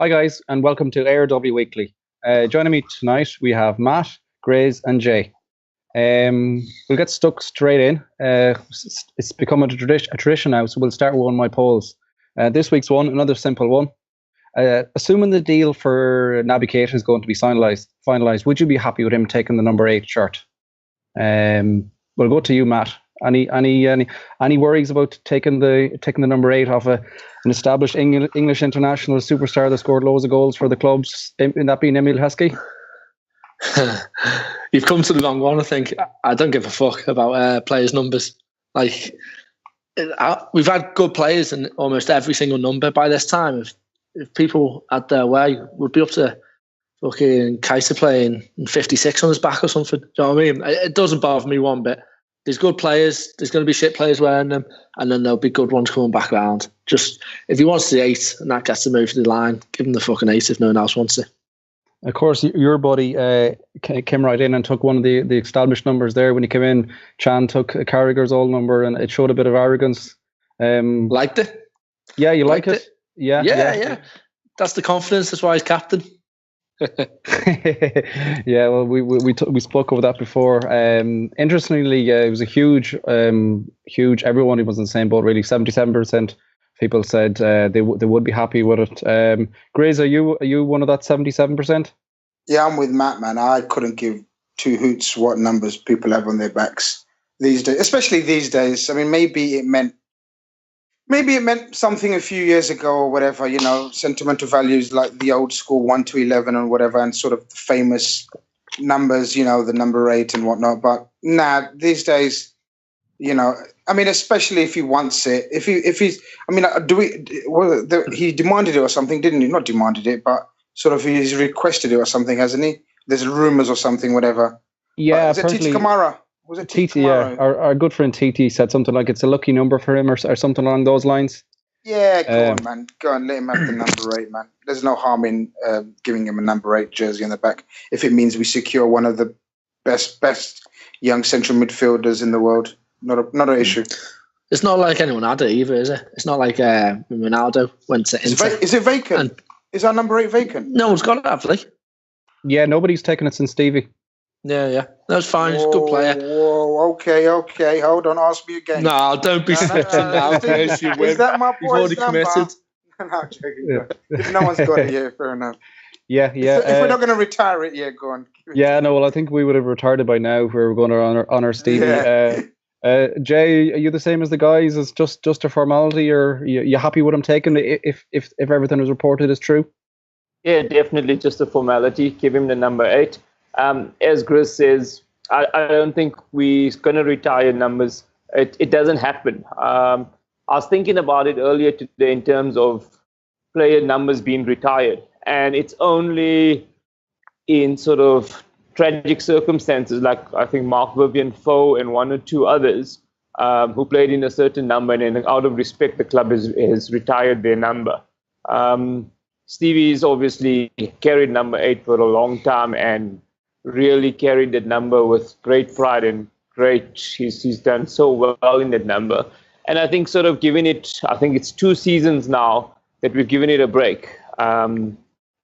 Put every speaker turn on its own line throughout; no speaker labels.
Hi, guys, and welcome to ARW Weekly. Joining me tonight, we have Matt, Grizz, and Jay. We'll get stuck straight in. It's become a tradition now, so we'll start with one of my polls. This week's one, another simple one. Assuming the deal for Naby Keita is going to be finalised, would you be happy with him taking the number 8 shirt? We'll go to you, Matt. Any worries about taking the number 8 off an established English international superstar that scored loads of goals for the clubs, in that being Emil Heskey?
You've come to the wrong one, I think. I don't give a fuck about players' numbers. Like, we've had good players in almost every single number by this time. If people had their way, would be up to fucking Keita playing 56 on his back or something. Do you know what I mean? It doesn't bother me one bit. There's good players. There's going to be shit players wearing them, and then there'll be good ones coming back around. Just if he wants the 8 and that gets to move to the line, give him the fucking 8 if no one else wants it.
Of course, your buddy came right in and took one of the established numbers there. When he came in, Chan took Carragher's old number, and it showed a bit of arrogance.
Liked it?
Yeah, you liked it?
Yeah. That's the confidence. That's why he's captain.
Yeah, well, we spoke over that before. Interestingly, it was a huge. Everyone was in the same boat. Really, 77% people said they would be happy with it. Grizz, are you one of that 77%?
Yeah, I'm with Matt, man. I couldn't give two hoots what numbers people have on their backs these days, especially these days. I mean, maybe it meant something a few years ago or whatever, sentimental values like the old school 1 to 11 and whatever, and sort of famous numbers, the number 8 and whatnot. But these days, especially if he wants it, he demanded it or something, didn't he? Not demanded it, but sort of he's requested it or something, hasn't he? There's rumors or something, whatever.
Yeah,
is it Titi Kamara? Was it
Titi? Yeah, our good friend Titi said something like it's a lucky number for him or something along those lines.
Yeah, go on, man. Go on, let him have the number 8, man. There's no harm in giving him a number 8 jersey on the back if it means we secure one of the best young central midfielders in the world. Not an issue.
It's not like anyone had it either, is it? It's not like Ronaldo went to Inter.
Is it vacant? Is our number 8 vacant?
No one's got it, have they?
Yeah, nobody's taken it since Stevie.
Yeah. That's fine. He's a good player.
Whoa, okay. Hold on. Ask me again.
No, don't be snitching now.
Is that my boy's
You've already committed.
No, I'm joking. Yeah. If no one's got it, yeah, fair enough.
Yeah.
If we're not going to retire it, yeah, go on.
Yeah, no, well, I think we would have retired it by now if we were going to honor Stevie.
Yeah.
Jay, are you the same as the guys? Is just a formality, or you happy with him taking it if everything is reported is true?
Yeah, definitely just a formality. Give him the number 8. As Grizz says, I don't think we're going to retire numbers. It doesn't happen. I was thinking about it earlier today in terms of player numbers being retired. And it's only in sort of tragic circumstances, like I think Mark Vivian Foe and one or two others who played in a certain number, and then out of respect, the club has retired their number. Stevie's obviously carried number 8 for a long time and really carried that number with great pride and he's done so well in that number. And I think sort of giving it, I think it's 2 seasons now that we've given it a break.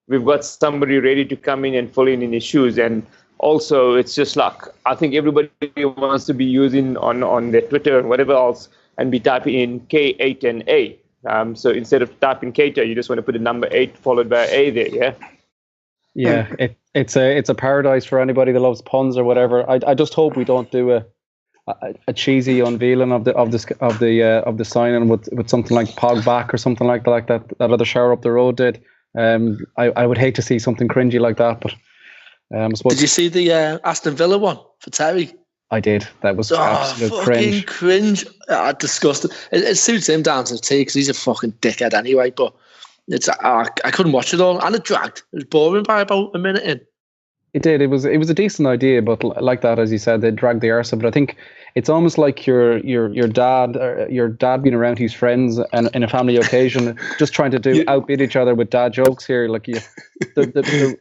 We've got somebody ready to come in and fill in his shoes. And also it's just like, I think everybody wants to be using on their Twitter and whatever else and be typing in K8 and A. So instead of typing Keita, you just want to put the number 8 followed by A there, yeah?
Yeah, it's a paradise for anybody that loves puns or whatever. I just hope we don't do a cheesy unveiling of the signing with something like Pogback or something like that other shower up the road did. I would hate to see something cringy like that. But
did you see the Aston Villa one for Terry?
I did. That was absolute
cringe. Disgusting. It suits him down to the T because he's a fucking dickhead anyway. But I couldn't watch it all, and it dragged. It was boring by about a minute in.
It did. It was a decent idea, but like that, as you said, they dragged the arse. But I think it's almost like your dad being around his friends and in a family occasion, just trying to outbid each other with dad jokes here. Like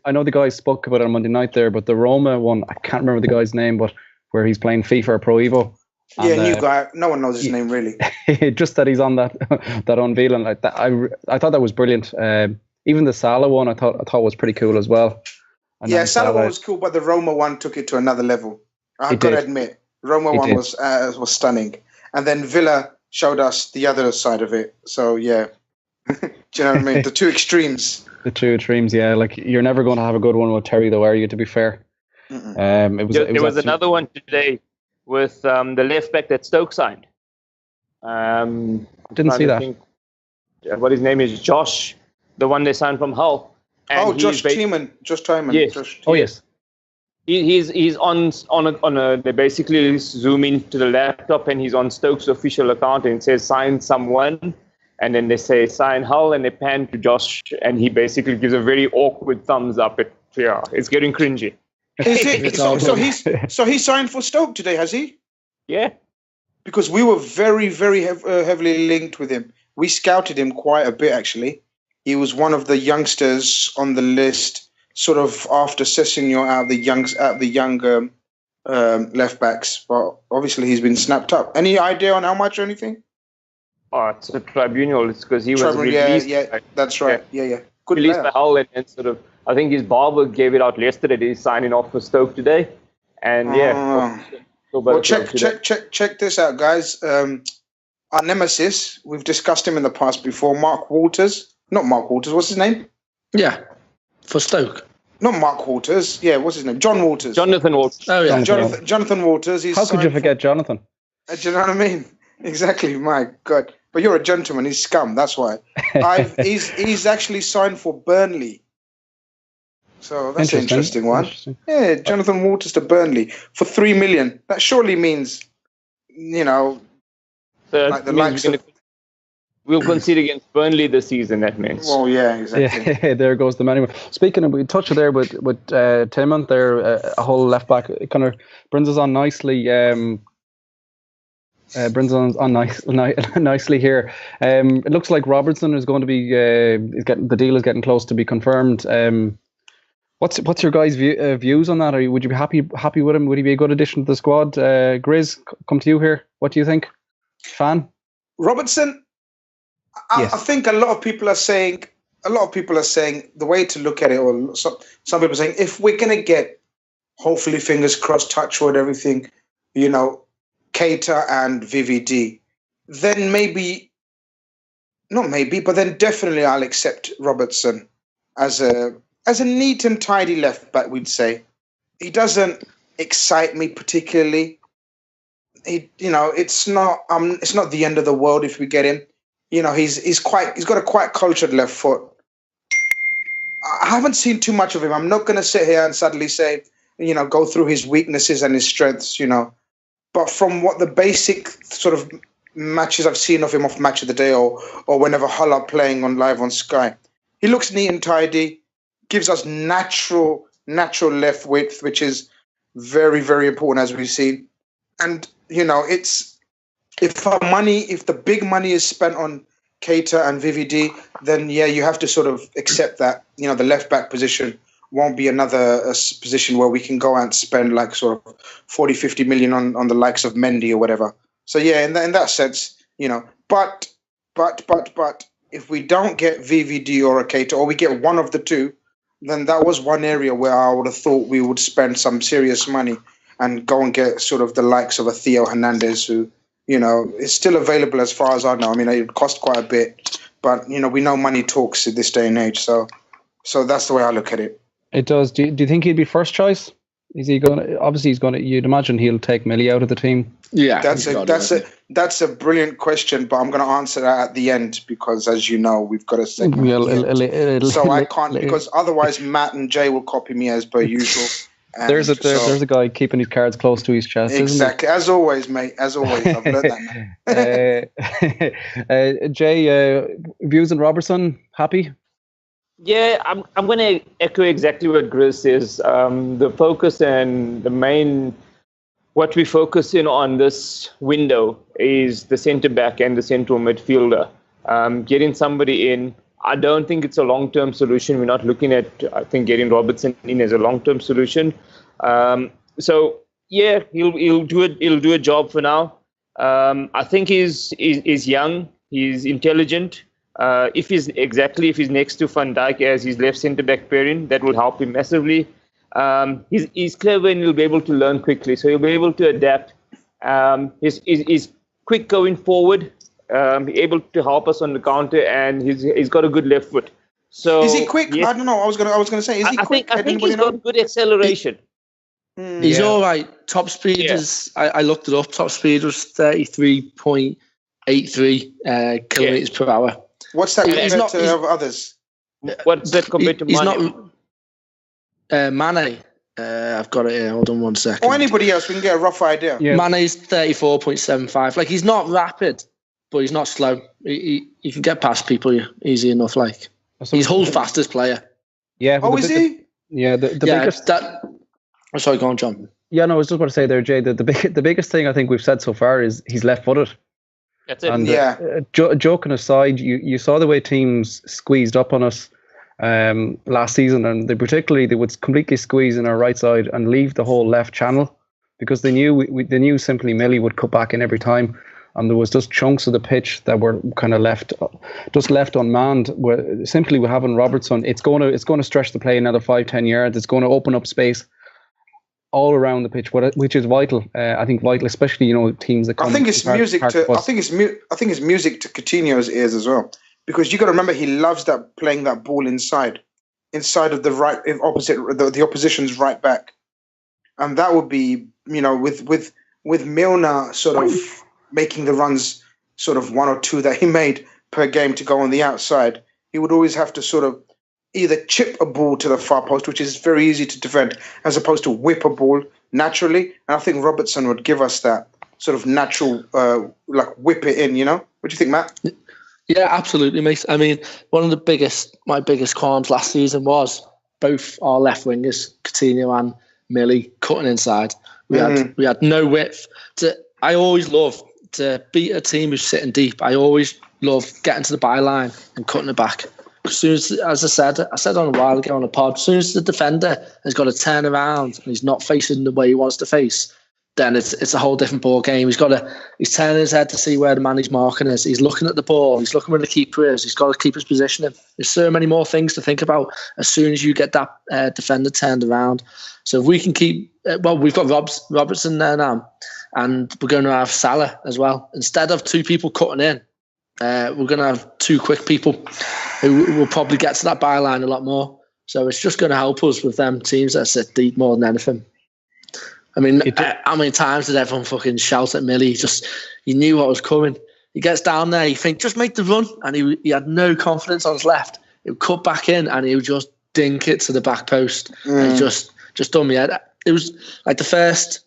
I know the guys spoke about it on Monday night there, but the Roma one, I can't remember the guy's name, but where he's playing FIFA or Pro Evo.
Yeah, new guy. No one knows his name really.
Just that he's on that unveiling like that. I thought that was brilliant. Even the Salah one, I thought was pretty cool as well. And
Yeah,
then
Salah one was cool, but the Roma one took it to another level. I've got to admit, Roma one was stunning, and then Villa showed us the other side of it. So yeah, do you know what I mean? The two extremes.
The two extremes, yeah. Like you're never going to have a good one with Terry, though, are you? To be fair,
there was another one today with the left back that Stoke signed.
Didn't see that.
What his name is, Josh, the one they signed from Hull. And
Josh Tiemann.
Yes.
Oh yes.
He's on a. They basically zoom into the laptop and he's on Stoke's official account and it says sign someone, and then they say sign Hull and they pan to Josh and he basically gives a very awkward thumbs up. It's getting cringy.
Is it? So he signed for Stoke today, has he?
Yeah.
Because we were very, very heavily linked with him. We scouted him quite a bit, actually. He was one of the youngsters on the list, sort of after Sessegnon out the younger left backs. But obviously, he's been snapped up. Any idea on how much or anything?
Oh, it's a tribunal. It's because he was released.
Yeah, that's right. Yeah. Good
released by Hull and sort of. I think his barber gave it out yesterday. He's signing off for Stoke today, and
Well, check this out, guys. Our nemesis. We've discussed him in the past before. Mark Walters. Not Mark Walters. What's his name?
Yeah, for Stoke.
Not Mark Walters. Yeah, what's his name? John Walters.
Jonathan Walters.
Oh yeah,
Jonathan Walters.
How could you forget Jonathan?
Do you know what I mean? Exactly. My God. But you're a gentleman. He's scum. That's why. He's actually signed for Burnley. So that's an interesting one. Yeah, Jonathan Walters to Burnley for $3 million. That surely means, like the likes of.
We'll concede against Burnley this season, that means.
Well, yeah, exactly.
Yeah, there goes the money. Speaking of, we touched it there with Tiemann there, a whole left back. It kind of brings us on nicely. Nicely here. It looks like Robertson is going to be. The deal is getting close to be confirmed. What's your guys' views on that? Would you be happy with him? Would he be a good addition to the squad? Grizz, come to you here. What do you think? Fan?
Robertson. I think a lot of people are saying the way to look at it, or some people are saying, if we're going to get, hopefully, fingers crossed, touch wood, everything, Keita and VVD, then then definitely I'll accept Robertson as a neat and tidy left back, we'd say. He doesn't excite me particularly. It's not the end of the world if we get him. He's got a quite cultured left foot. I haven't seen too much of him. I'm not going to sit here and suddenly say, go through his weaknesses and his strengths, But from what the basic sort of matches I've seen of him off Match of the Day or whenever Hull are playing on live on Sky, he looks neat and tidy, gives us natural left width, which is very, very important as we've seen. And, if the big money is spent on Keita and VVD, then you have to sort of accept that, the left back position won't be another position where we can go and spend like sort of 40, 50 million on the likes of Mendy or whatever. So in that sense, but if we don't get VVD or a Keita, or we get one of the two, then that was one area where I would have thought we would spend some serious money and go and get sort of the likes of a Theo Hernandez who, is still available as far as I know. I mean, it would cost quite a bit, but, we know money talks in this day and age. So that's the way I look at it.
It does. Do you think he'd be first choice? Is he going to? Obviously, he's going to. You'd imagine he'll take Millie out of the team.
Yeah,
that's a brilliant question, but I'm going to answer that at the end because, as you know, we've got a segment. So I can't because otherwise Matt and Jay will copy me as per usual.
There's a guy keeping his cards close to his chest.
Exactly, as always, mate. As always, I've learned
that. Jay, views on Robertson? Happy?
Yeah, I'm going to echo exactly what Grizz says. The focus and the main, what we focus in on this window is the centre back and the central midfielder. Getting somebody in. I don't think it's a long-term solution. We're not looking at, I think, getting Robertson in as a long-term solution. So yeah, he'll do a job for now. I think he's young. He's intelligent. If he's next to Van Dijk as his left centre-back pairing, that will help him massively. He's clever and he'll be able to learn quickly, so he'll be able to adapt. He's quick going forward, able to help us on the counter, and he's got a good left foot. So
is he quick?
Yes.
I don't know. I was gonna say, is he quick?
I think he's got good acceleration.
He's all right. Top speed is, I looked it up. Top speed was 33.83 kilometers per hour.
What's that compared to others?
What's that compared to Mane?
He's not Mane. I've got it here. Hold on 1 second.
Or anybody else, we can get a rough idea.
Yeah. Mane's 34.75. Like, he's not rapid, but he's not slow. He can get past people easy enough. Like, he's Hull's fastest player.
Yeah.
Oh, is he?
Yeah. The biggest.
I'm sorry, go on, John.
Yeah, no, I was just about to say there, Jay, that the biggest thing I think we've said so far is he's left-footed.
That's it.
And joking aside, you saw the way teams squeezed up on us last season, and they would completely squeeze in our right side and leave the whole left channel because they knew simply Millie would cut back in every time, and there was just chunks of the pitch that were kind of left unmanned. Where simply with having Robertson, it's going to stretch the play another 5-10 yards. It's going to open up space all around the pitch, which is vital. I think vital, especially teams that come.
I think it's music to Coutinho's ears as well, because you got to remember he loves playing that ball inside of the right opposite the opposition's right back, and that would be with Milner sort of making the runs, sort of 1 or 2 that he made per game to go on the outside. He would always have to sort of either chip a ball to the far post, which is very easy to defend, as opposed to whip a ball naturally. And I think Robertson would give us that sort of natural, whip it in, What do you think, Matt?
Yeah, absolutely, mate. I mean, one of my biggest qualms last season was both our left wingers, Coutinho and Millie, cutting inside. We had no width. I always love to beat a team who's sitting deep. I always love getting to the byline and cutting it back. As soon as I said on a while ago on a pod, as soon as the defender has got to turn around and he's not facing the way he wants to face, then it's a whole different ball game. He's turning his head to see where the man he's marking is. He's looking at the ball. He's looking where the keeper is. He's got to keep his positioning. There's so many more things to think about as soon as you get that defender turned around. So if we can keep, we've got Robertson there now, and we're going to have Salah as well. Instead of 2 people cutting in, we're going to have 2 quick people who will probably get to that byline a lot more. So it's just going to help us with them teams that sit deep more than anything. I mean, how many times did everyone fucking shout at Millie? You knew what was coming. He gets down there, you think, just make the run. And he had no confidence on his left. He would cut back in and he would just dink it to the back post. And he just done me head. It was like the first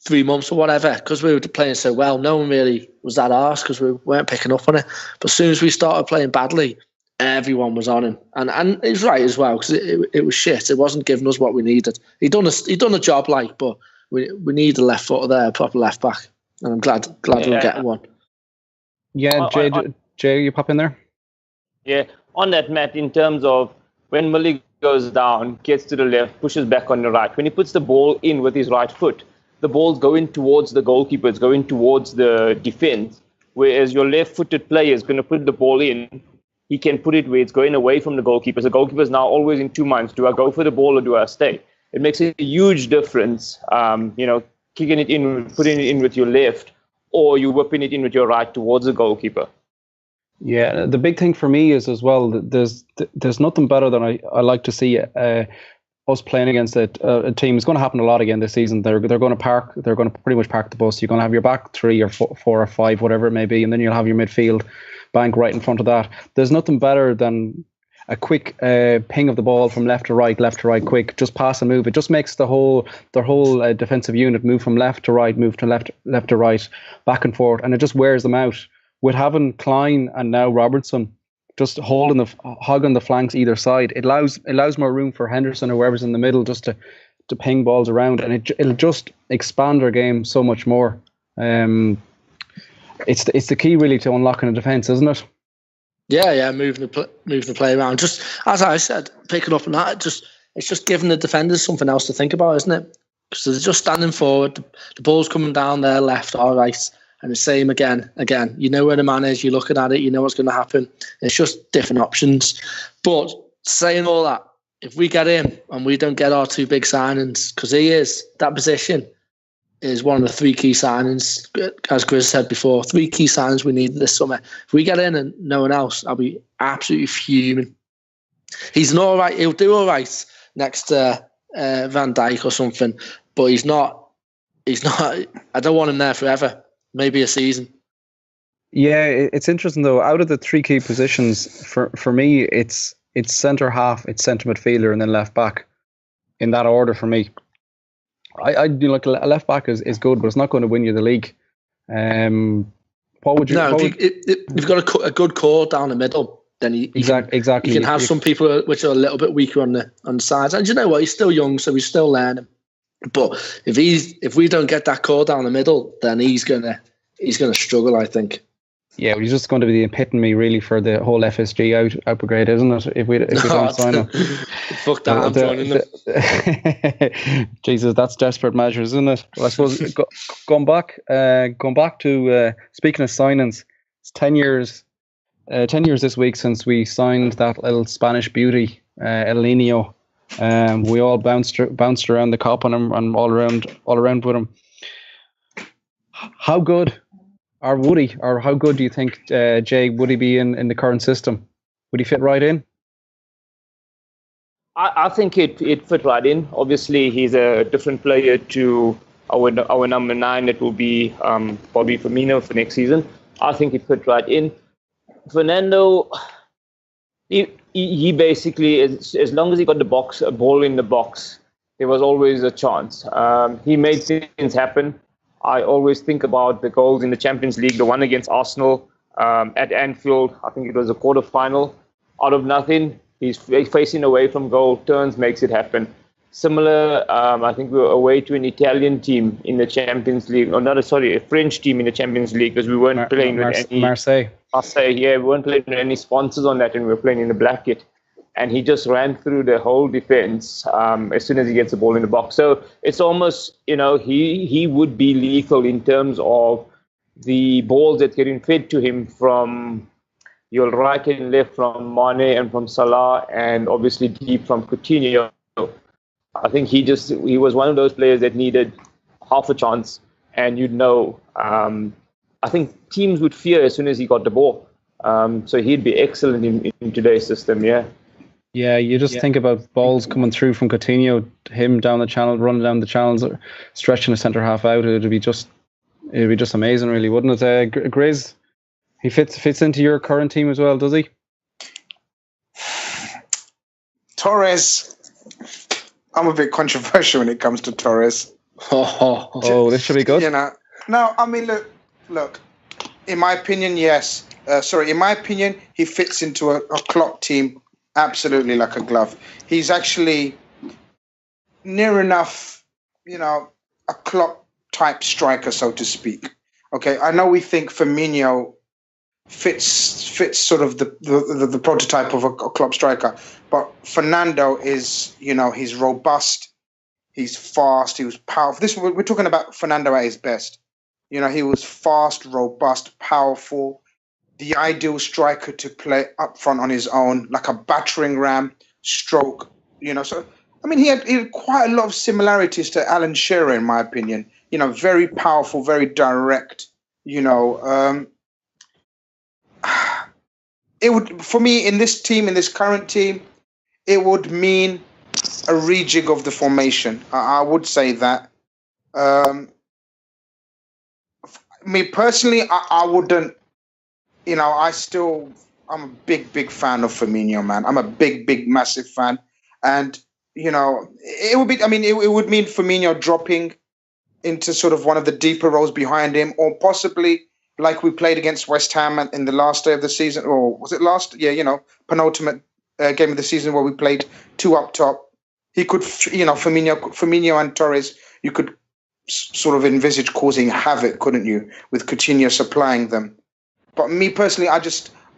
3 months or whatever, because we were playing so well, no one really was that arse because we weren't picking up on it. But as soon as we started playing badly, everyone was on him, and he was right as well, because it was shit. It wasn't giving us what we needed. He'd done a job, but we need a left footer there, a proper left back, and I'm glad we're getting one.
Yeah, Jay, you pop in there.
Yeah, on that, Matt, in terms of when Millie goes down, gets to the left, pushes back on the right, when he puts the ball in with his right foot, the ball's going towards the goalkeeper, it's going towards the defense, whereas your left-footed player is going to put the ball in. He can put it where it's going away from the goalkeeper. So the goalkeeper is now always in 2 minds. Do I go for the ball or do I stay? It makes a huge difference, kicking it in, putting it in with your left, or you whipping it in with your right towards the goalkeeper.
Yeah, the big thing for me is as well that there's nothing better than I like to see us playing against a team. It's going to happen a lot again this season. They're going to pretty much park the bus. You're going to have your back 3 or 4 or 5, whatever it may be, and then you'll have your midfield bank right in front of that. There's nothing better than a quick ping of the ball from left to right, quick, just pass and move. It just makes their whole defensive unit move from left to right, move to left to right, back and forth, and it just wears them out. With having Klein and now Robertson just hogging the flanks either side, it allows more room for Henderson or whoever's in the middle just to ping balls around, and it'll just expand our game so much more. It's the key really to unlocking a defence, isn't it?
Yeah, moving the play around. Just as I said, picking up on that, it's just giving the defenders something else to think about, isn't it? Because they're just standing forward, the ball's coming down their left or right, and the same again. You know where the man is, you're looking at it, you know what's going to happen. It's just different options. But saying all that, if we get him and we don't get our 2 big signings, because that position is one of the 3 key signings, as Grizz said before, 3 key signings we need this summer. If we get in and no one else, I'll be absolutely fuming. He'll do all right next to Van Dijk or something, but he's not, I don't want him there forever, maybe a season.
Yeah, it's interesting though. Out of the 3 key positions, for me, it's centre half, it's centre midfielder, and then left back, in that order for me. I do like a left back is good, but it's not going to win you the league. What would you?
No, if you've got a good core down the middle, then exactly. You can have some people which are a little bit weaker on the sides. And you know what? He's still young, so he's still learning. But if we don't get that core down the middle, then he's gonna struggle, I think.
Yeah, well, he's just going to be the epitome, really, for the whole FSG out brigade, isn't it? If we don't sign him,
fuck that, I'm joining them.
Jesus, that's desperate measures, isn't it? Well, I suppose going back to speaking of signings, it's 10 years this week since we signed that little Spanish beauty, El Nino. We all bounced around the cop on him and all around with him. How good? Or would he? Or how good do you think, Jay, would he be in the current system? Would he fit right in?
I think it fit right in. Obviously, he's a different player to our number 9. That will be Bobby Firmino for next season. I think it fit right in. Fernando, he basically, as long as he got a ball in the box, there was always a chance. He made things happen. I always think about the goals in the Champions League, the one against Arsenal at Anfield. I think it was a quarter-final. Out of nothing, he's facing away from goal, turns, makes it happen. Similar, I think we were away to an Italian team in the Champions League. A French team in the Champions League, because we weren't playing with any...
Marseille,
yeah, we weren't playing with any sponsors on that, and we were playing in the black kit. And he just ran through the whole defense as soon as he gets the ball in the box. So it's almost, he would be lethal in terms of the balls that getting fed to him from your right and left, from Mane and from Salah, and obviously deep from Coutinho. I think he was one of those players that needed half a chance, and I think teams would fear as soon as he got the ball. So he'd be excellent in today's system, yeah.
Yeah, you just think about balls coming through from Coutinho, him down the channel, running down the channels, stretching the centre half out. It'd be just amazing, really, wouldn't it? Grizz, he fits into your current team as well, does he?
Torres, I'm a bit controversial when it comes to Torres.
Oh, this should be good.
No, I mean, look. In my opinion, yes. In my opinion, he fits into a Klopp team absolutely like a glove. He's actually near enough, a Klopp type striker, so to speak. Okay, I know we think Firmino fits sort of the prototype of a Klopp striker, but Fernando is, he's robust, he's fast, he was powerful. We're talking about Fernando at his best. He was fast, robust, powerful. The ideal striker to play up front on his own, like a battering ram stroke, So, I mean, he had quite a lot of similarities to Alan Shearer, in my opinion. Very powerful, very direct, It would, for me, in this current team, it would mean a rejig of the formation. I would say that. Me personally, I wouldn't. I'm a big fan of Firmino, man. I'm a big, massive fan. And, it would be, it would mean Firmino dropping into sort of one of the deeper roles behind him, or possibly like we played against West Ham in the last day of the season, or was it last? Yeah, penultimate game of the season where we played 2 up top. He could, Firmino and Torres, you could sort of envisage causing havoc, couldn't you, with Coutinho supplying them. But me personally,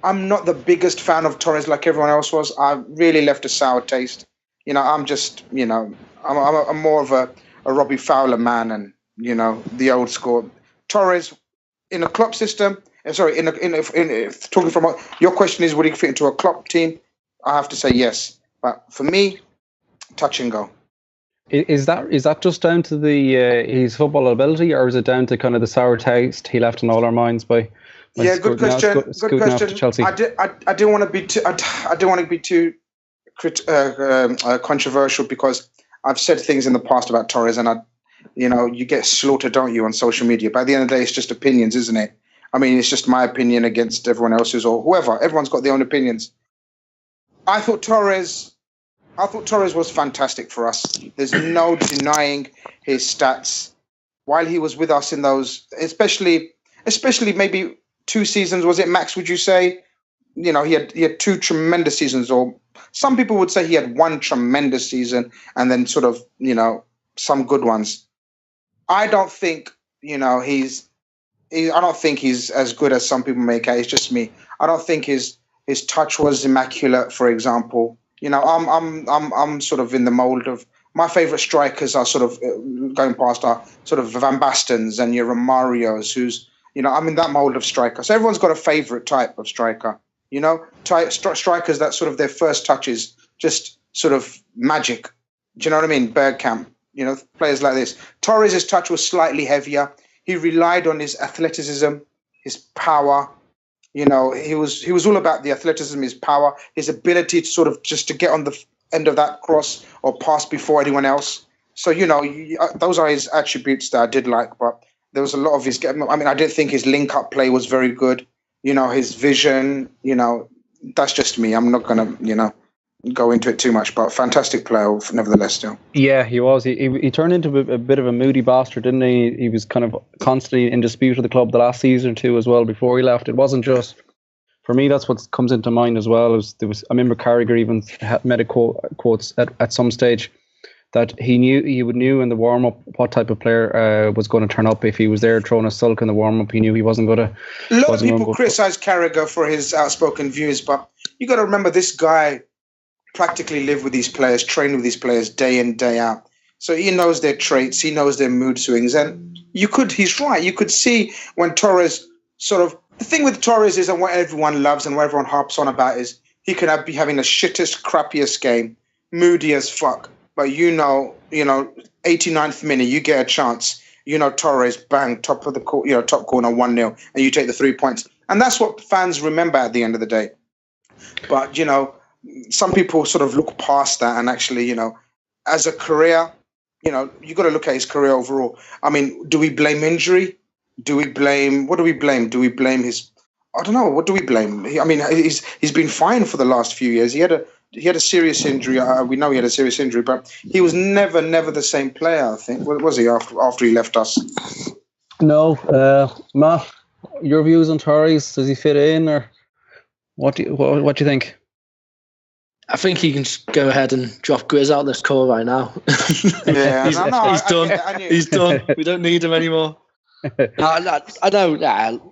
I'm not the biggest fan of Torres like everyone else was. I really left a sour taste. I'm just, I'm more of a Robbie Fowler man, and, the old school. Torres, in a Klopp system. Sorry, talking from your question is, would he fit into a Klopp team? I have to say yes, but for me, touch and go.
Is that just down to his football ability, or is it down to kind of the sour taste he left in all our minds by
good question. Good question.
Chelsea?
I didn't want to be too. I didn't want to be too controversial, because I've said things in the past about Torres, and you get slaughtered, don't you, on social media? But at the end of the day, it's just opinions, isn't it? I mean, it's just my opinion against everyone else's or whoever. Everyone's got their own opinions. I thought Torres was fantastic for us. There's no denying his stats while he was with us in those, especially maybe 2 seasons. Was it, Max? Would you say? He had 2 tremendous seasons, or some people would say he had 1 tremendous season and then sort of some good ones. I don't think I don't think he's as good as some people make out. It's just me. I don't think his touch was immaculate, for example. I'm sort of in the mold of my favourite strikers are sort of going past are sort of Van Bastens and your Romarios, who's, I'm in that mold of striker. So everyone's got a favourite type of striker, strikers that sort of their first touch is just sort of magic. Do you know what I mean? Bergkamp, players like this. Torres' touch was slightly heavier. He relied on his athleticism, his power. He was all about the athleticism, his power, his ability to sort of just to get on the end of that cross or pass before anyone else. So, those are his attributes that I did like. But there was a lot of his. I mean, I didn't think his link-up play was very good. His vision. That's just me. I'm not gonna, go into it too much. But fantastic player, nevertheless. Still.
Yeah, he was. He turned into a bit of a moody bastard, didn't he? He was kind of constantly in dispute with the club the last season or two as well before he left. It wasn't just, for me, that's what comes into mind as well. I remember Carragher even made a quotes at some stage that he knew in the warm-up what type of player was going to turn up. If he was there throwing a sulk in the warm-up, he knew he wasn't going to.
A lot of people criticise Carragher for his outspoken views, but you got to remember this guy practically lived with these players, trained with these players day in, day out. So he knows their traits, he knows their mood swings, and he's right. You could see when Torres the thing with Torres is, and what everyone loves and what everyone harps on about is, he could be having the shittest, crappiest game, moody as fuck. But 89th minute, you get a chance. Torres, bang, top of the top corner, 1-0, and you take the 3 points. And that's what fans remember at the end of the day. But, some people sort of look past that and actually, as a career, you got to look at his career overall. I mean, do we blame injury? What do we blame? Do we blame his? I don't know. What do we blame? He's been fine for the last few years. He had a serious injury. We know he had a serious injury, but he was never the same player. I think. What was he after he left us?
No, Matt, your views on Torres? Does he fit in, or what do you think?
I think he can just go ahead and drop Grizz out this call right now.
Yeah,
he's done. He's done. We don't need him anymore. I know.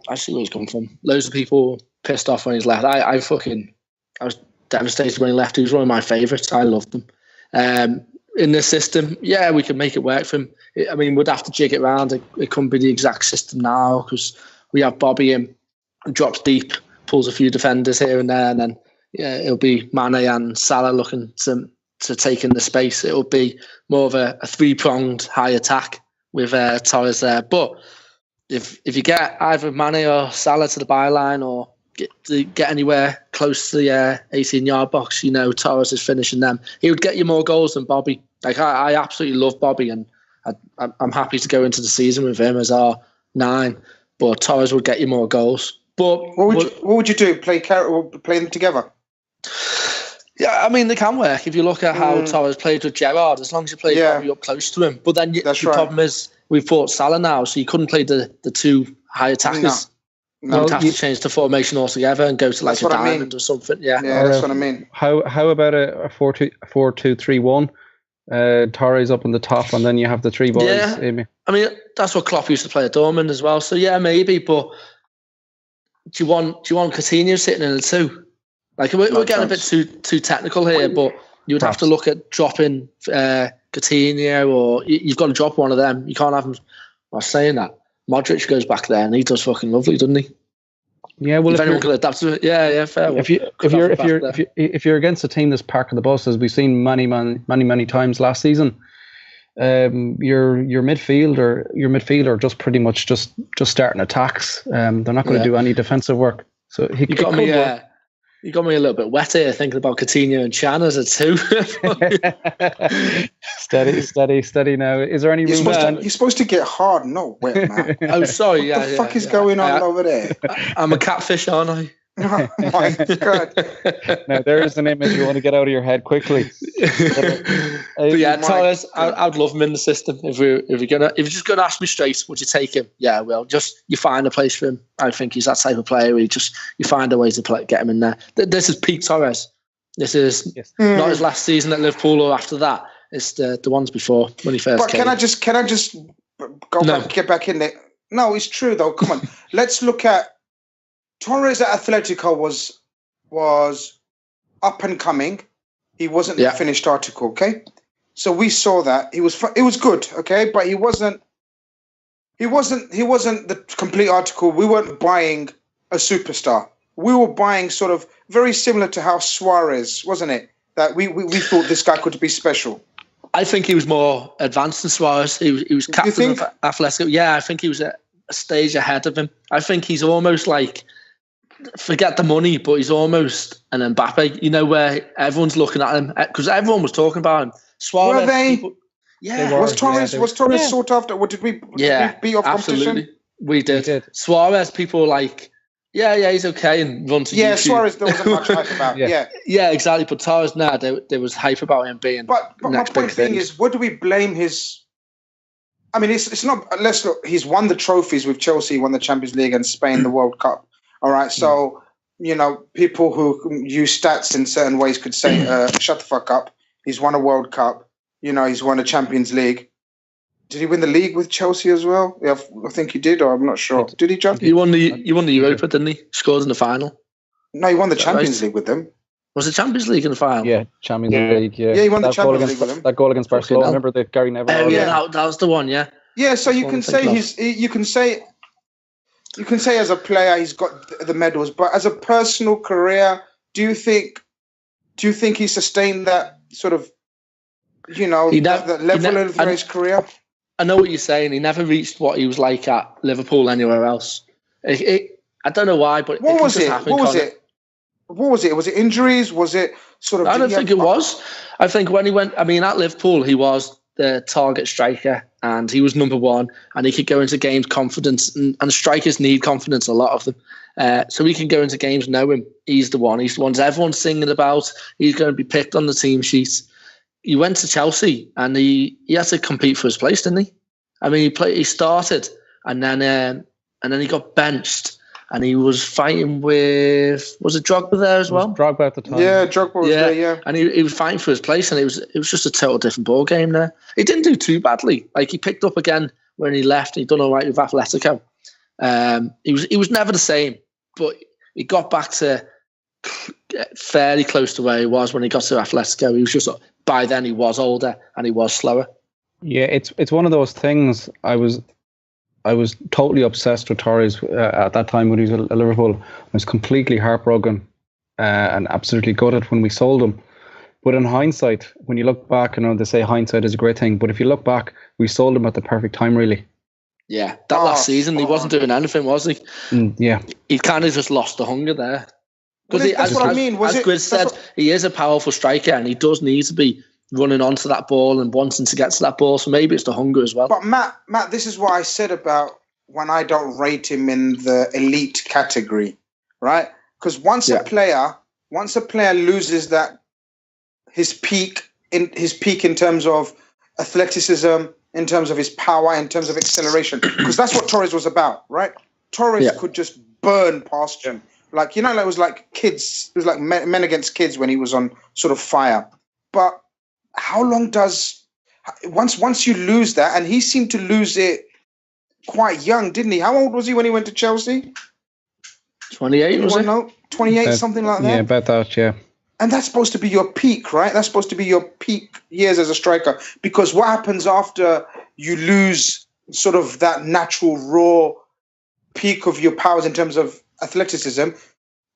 I see where he's come from. Loads of people pissed off when he's left. I was devastated when he left. He was one of my favourites. I loved him. In this system, yeah, we can make it work for him. I mean, we'd have to jig it around. It couldn't be the exact system now because we have Bobby in, drops deep, pulls a few defenders here and there, and then it'll be Mane and Salah looking to take in the space. It'll be more of a 3-pronged high attack with Torres there. But if you get either Mane or Salah to the byline or get anywhere close to the 18-yard box, Torres is finishing them. He would get you more goals than Bobby. Like I absolutely love Bobby, and I'm happy to go into the season with him as our 9. But Torres would get you more goals. But
what would you do? Play them together?
Yeah, I mean, they can work. If you look at how Torres played with Gerrard, as long as you play Bobby up close to him. But then the problem is we've bought Salah now, so you couldn't play the 2 high attackers. No. You'd have to change the formation altogether and go to like a diamond or something. Yeah,
that's what I mean.
How about a 4-2-3-1? Torres up on the top, and then you have the 3 boys.
Yeah, I mean, that's what Klopp used to play at Dortmund as well. So yeah, maybe. But do you want Coutinho sitting in a 2? Like we're getting a bit too technical here, but you would have to look at dropping Coutinho, or you've got to drop one of them. You can't have them. I was saying that Modric goes back there and he does fucking lovely, doesn't he?
Yeah, well,
if anyone can adapt to it, yeah, fair.
If you're against a team that's parking the bus, as we've seen many times last season, your midfielder just pretty much just starting attacks. They're not going to do any defensive work. So you got
me a little bit wet here thinking about Coutinho and Chan as a two.
steady now. Is there any room?
You're supposed to get hard, not wet, man.
Oh, sorry.
What the fuck is going on over there?
I'm a catfish, aren't I?
Oh my God.
Now there is an image you want to get out of your head quickly.
But yeah, Torres, I'd love him in the system. If you're just gonna ask me straight, would you take him? Yeah, well, you find a place for him. I think he's that type of player where you find a way to get him in there. This is peak Torres. This is not his last season at Liverpool or after that. It's the ones before when he first came.
Can I just get back in there? No, it's true though. Come on, let's look at. Torres at Atletico was up and coming. He wasn't the finished article, okay? So we saw that it was good, okay, but he wasn't the complete article. We weren't buying a superstar. We were buying sort of very similar to how Suarez, wasn't it? That we thought this guy could be special.
I think he was more advanced than Suarez. He was captain of Atletico. Yeah, I think he was a stage ahead of him. I think he's almost like. Forget the money, but he's almost an Mbappe, where everyone's looking at him because everyone was talking about him. Suarez,
were they? Was Torres sought after? What did we beat off
absolutely.
Competition?
We did. Suarez, people were like, yeah, he's okay and run to YouTube.
Suarez, there wasn't much hype about.
Yeah, exactly. But Torres, there was hype about him being.
But my point being is, what do we blame his? I mean, it's not. Let's look. He's won the trophies with Chelsea, won the Champions League, and Spain the World Cup. All right, so, people who use stats in certain ways could say, shut the fuck up. He's won a World Cup. He's won a Champions League. Did he win the league with Chelsea as well? Yeah, I think he did, or I'm not sure. Did he, John?
He won the Europa, didn't he? Scored in the final.
No, he won the Champions League with them.
Was it Champions League in the final?
Yeah, Champions League, yeah.
Yeah, he won the Champions League with them.
That goal against Barcelona, remember the Gary Neville?
Oh, yeah, that was the one, yeah.
Yeah, so you can say as a player he's got the medals, but as a personal career, do you think he sustained that sort of, that level of his career?
I know what you're saying. He never reached what he was like at Liverpool anywhere else. I don't know why, but
what was it? Was it injuries? Was it sort of?
I don't think it was. I think when he went, at Liverpool, he was the target striker and he was number one and he could go into games confidence and strikers need confidence, a lot of them. So he can go into games knowing he's the one everyone's singing about. He's going to be picked on the team sheet. He went to Chelsea and he had to compete for his place, didn't he? He started and then he got benched and he was fighting with, was it Drogba there as well?
Drogba at the time.
Yeah, Drogba was there, yeah.
And he was fighting for his place and it was just a total different ball game there. He didn't do too badly. Like, he picked up again when he left. He'd done all right with Atletico. He was never the same, but he got back to fairly close to where he was when he got to Atletico. He was just, by then he was older and he was slower.
Yeah, it's one of those things. I was totally obsessed with Torres at that time when he was at Liverpool. I was completely heartbroken and absolutely gutted when we sold him. But in hindsight, when you look back, they say hindsight is a great thing, but if you look back, we sold him at the perfect time, really.
Yeah, that last season, he wasn't doing anything, was he?
Yeah.
He kind of just lost the hunger there.
Because that's what I mean.
As Grizz said, he is a powerful striker and he does need to be running onto that ball and wanting to get to that ball. So maybe it's the hunger as well.
But Matt, this is what I said about when I don't rate him in the elite category, right? Because once a player loses that his peak in terms of athleticism, in terms of his power, in terms of acceleration, because that's what Torres was about, right? Torres could just burn past him. Like, it was like kids. It was like men against kids when he was on sort of fire. But how long once you lose that, and he seemed to lose it quite young, didn't he? How old was he when he went to Chelsea?
28, was it?
No, 28, something like that.
Yeah, about that, yeah.
And that's supposed to be your peak, right? That's supposed to be your peak years as a striker. Because what happens after you lose sort of that natural raw peak of your powers in terms of athleticism,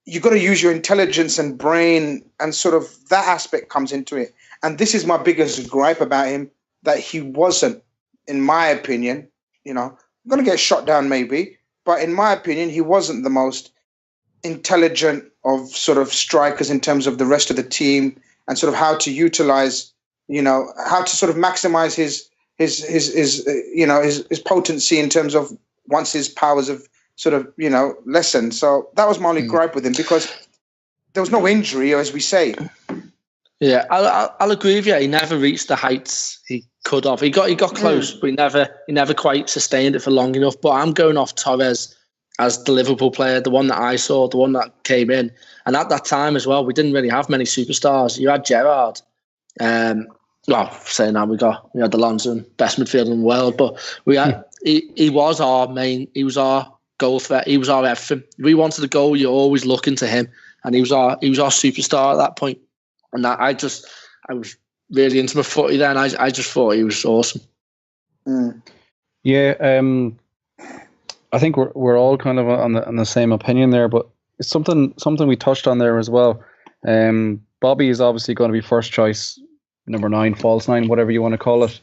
you've got to use your intelligence and brain, and sort of that aspect comes into it. And this is my biggest gripe about him, that he wasn't, in my opinion, I'm going to get shot down maybe, but in my opinion, he wasn't the most intelligent of sort of strikers in terms of the rest of the team, and sort of how to utilize, how to sort of maximize his potency in terms of once his powers have sort of, lessened. So that was my only gripe with him, because there was no injury, as we say.
Yeah, I'll agree with you. He never reached the heights he could have. He got close, but he never quite sustained it for long enough. But I'm going off Torres as the Liverpool player, the one that I saw, the one that came in. And at that time as well, we didn't really have many superstars. You had Gerrard. Saying that, we had Alonso, best midfielder in the world, but we had he was our goal threat. He was our everything. If we wanted a goal, you're always looking to him, and he was our superstar at that point. And I was really into my footy then. I just thought he was awesome.
Yeah, I think we're all kind of on the same opinion there, but it's something we touched on there as well. Bobby is obviously going to be first choice, number 9, false 9, whatever you want to call it.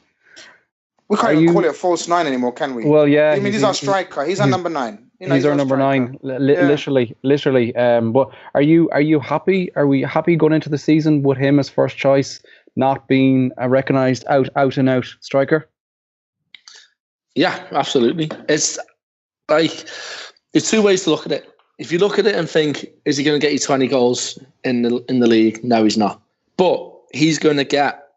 We can't even call it a false 9 anymore, can we?
Well, yeah.
I mean, he's our striker. He's our number 9.
He's our number 9, literally. But are you happy? Are we happy going into the season with him as first choice, not being a recognised out and out striker?
Yeah, absolutely. It's like, there's two ways to look at it. If you look at it and think, is he going to get you 20 goals in the league? No, he's not. But he's going to get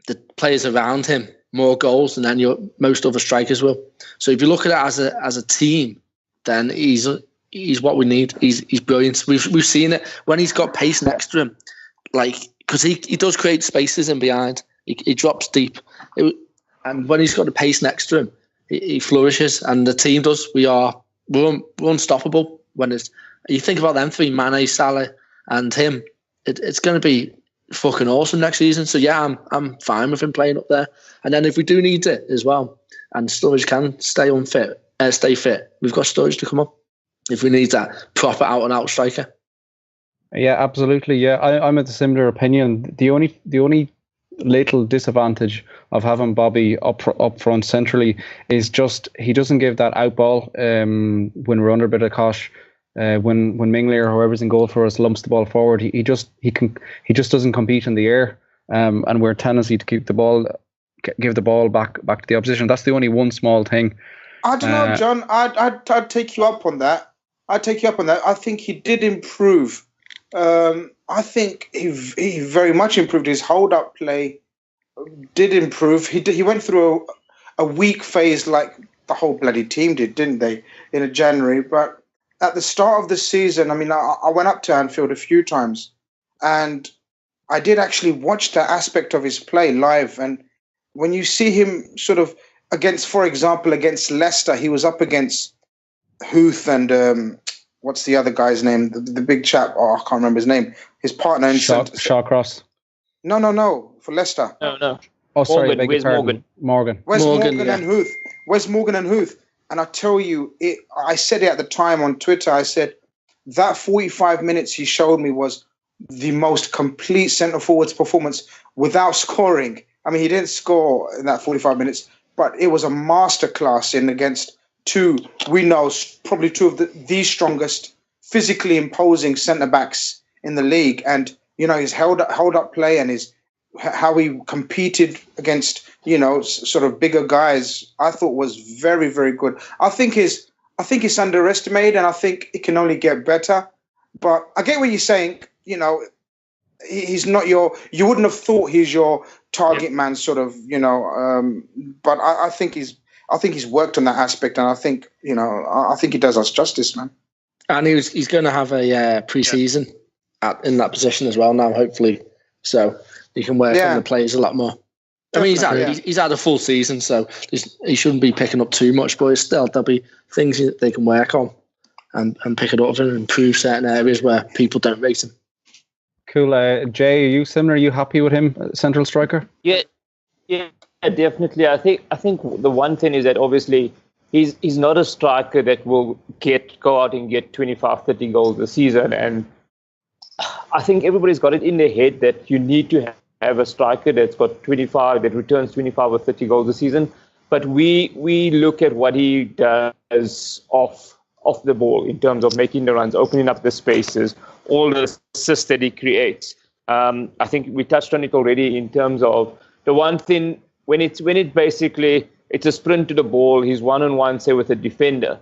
the players around him more goals than most other strikers will. So if you look at it as a team, then he's what we need. He's brilliant. We've seen it when he's got pace next to him, like, because he does create spaces in behind. He drops deep, and when he's got the pace next to him, he flourishes. And the team does. We're unstoppable. When you think about them three, Mane, Salah, and him, it's going to be fucking awesome next season. So yeah, I'm fine with him playing up there. And then if we do need it as well, and Sturridge can stay fit, we've got Sturridge to come up if we need that proper out and out striker.
Yeah, absolutely. Yeah, I'm of a similar opinion. The only little disadvantage of having Bobby up front centrally is just he doesn't give that out ball when we're under a bit of cosh. When Mingley or whoever's in goal for us lumps the ball forward, he just doesn't compete in the air, and we're a tendency to give the ball back to the opposition. That's the only one small thing.
I don't know, John. I'd take you up on that. I think he did improve. I think he very much improved. His hold-up play did improve. He went through a weak phase like the whole bloody team did, didn't they, in January? But at the start of the season, I mean, I went up to Anfield a few times, and I did actually watch that aspect of his play live. And when you see him sort of for example, against Leicester, he was up against Huth and what's the other guy's name? The big chap. Oh, I can't remember his name. His partner in
Shawcross.
No. For Leicester.
No.
Oh, sorry.
Where's Morgan?
Wes Morgan and Huth. Wes Morgan and Huth. And I tell you, I said it at the time on Twitter. I said that 45 minutes he showed me was the most complete centre forwards performance without scoring. I mean, he didn't score in that 45 minutes, but it was a masterclass against probably two of the strongest, physically imposing centre backs in the league. And his held up play and how he competed against sort of bigger guys, I thought was very, very good. I think it's underestimated, and I think it can only get better. But I get what you're saying. He's not you wouldn't have thought he's your target man, sort of. But I think he's worked on that aspect, and I think he does us justice, man.
And he's going to have a pre-season in that position as well now, hopefully. So he can work on the players a lot more. I mean, he's had a full season, so he shouldn't be picking up too much, but still there'll be things that they can work on and pick it up and improve certain areas where people don't rate him.
Cool. Jay, are you similar? Are you happy with him, central striker?
Yeah. definitely. I think the one thing is that obviously he's not a striker that will go out and get 25, 30 goals a season. And I think everybody's got it in their head that you need to have a striker that's got 25, that returns 25 or 30 goals a season. But we look at what he does off the ball in terms of making the runs, opening up the spaces, all the assists that he creates. I think we touched on it already in terms of the one thing when it's basically it's a sprint to the ball. He's one-on-one, say, with a defender.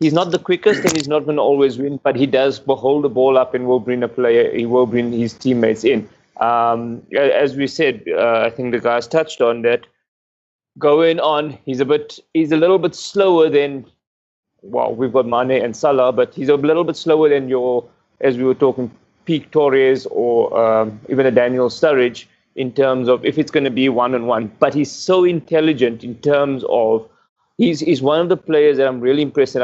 He's not the quickest and he's not going to always win, but he does hold the ball up and will bring a player. He will bring his teammates in. As we said, I think the guys touched on that. Going on, he's a little bit slower than. Well, we've got Mane and Salah, but he's a little bit slower than as we were talking, Peak Torres or even a Daniel Sturridge in terms of if it's going to be one-on-one. But he's so intelligent in terms of he's one of the players that I'm really impressed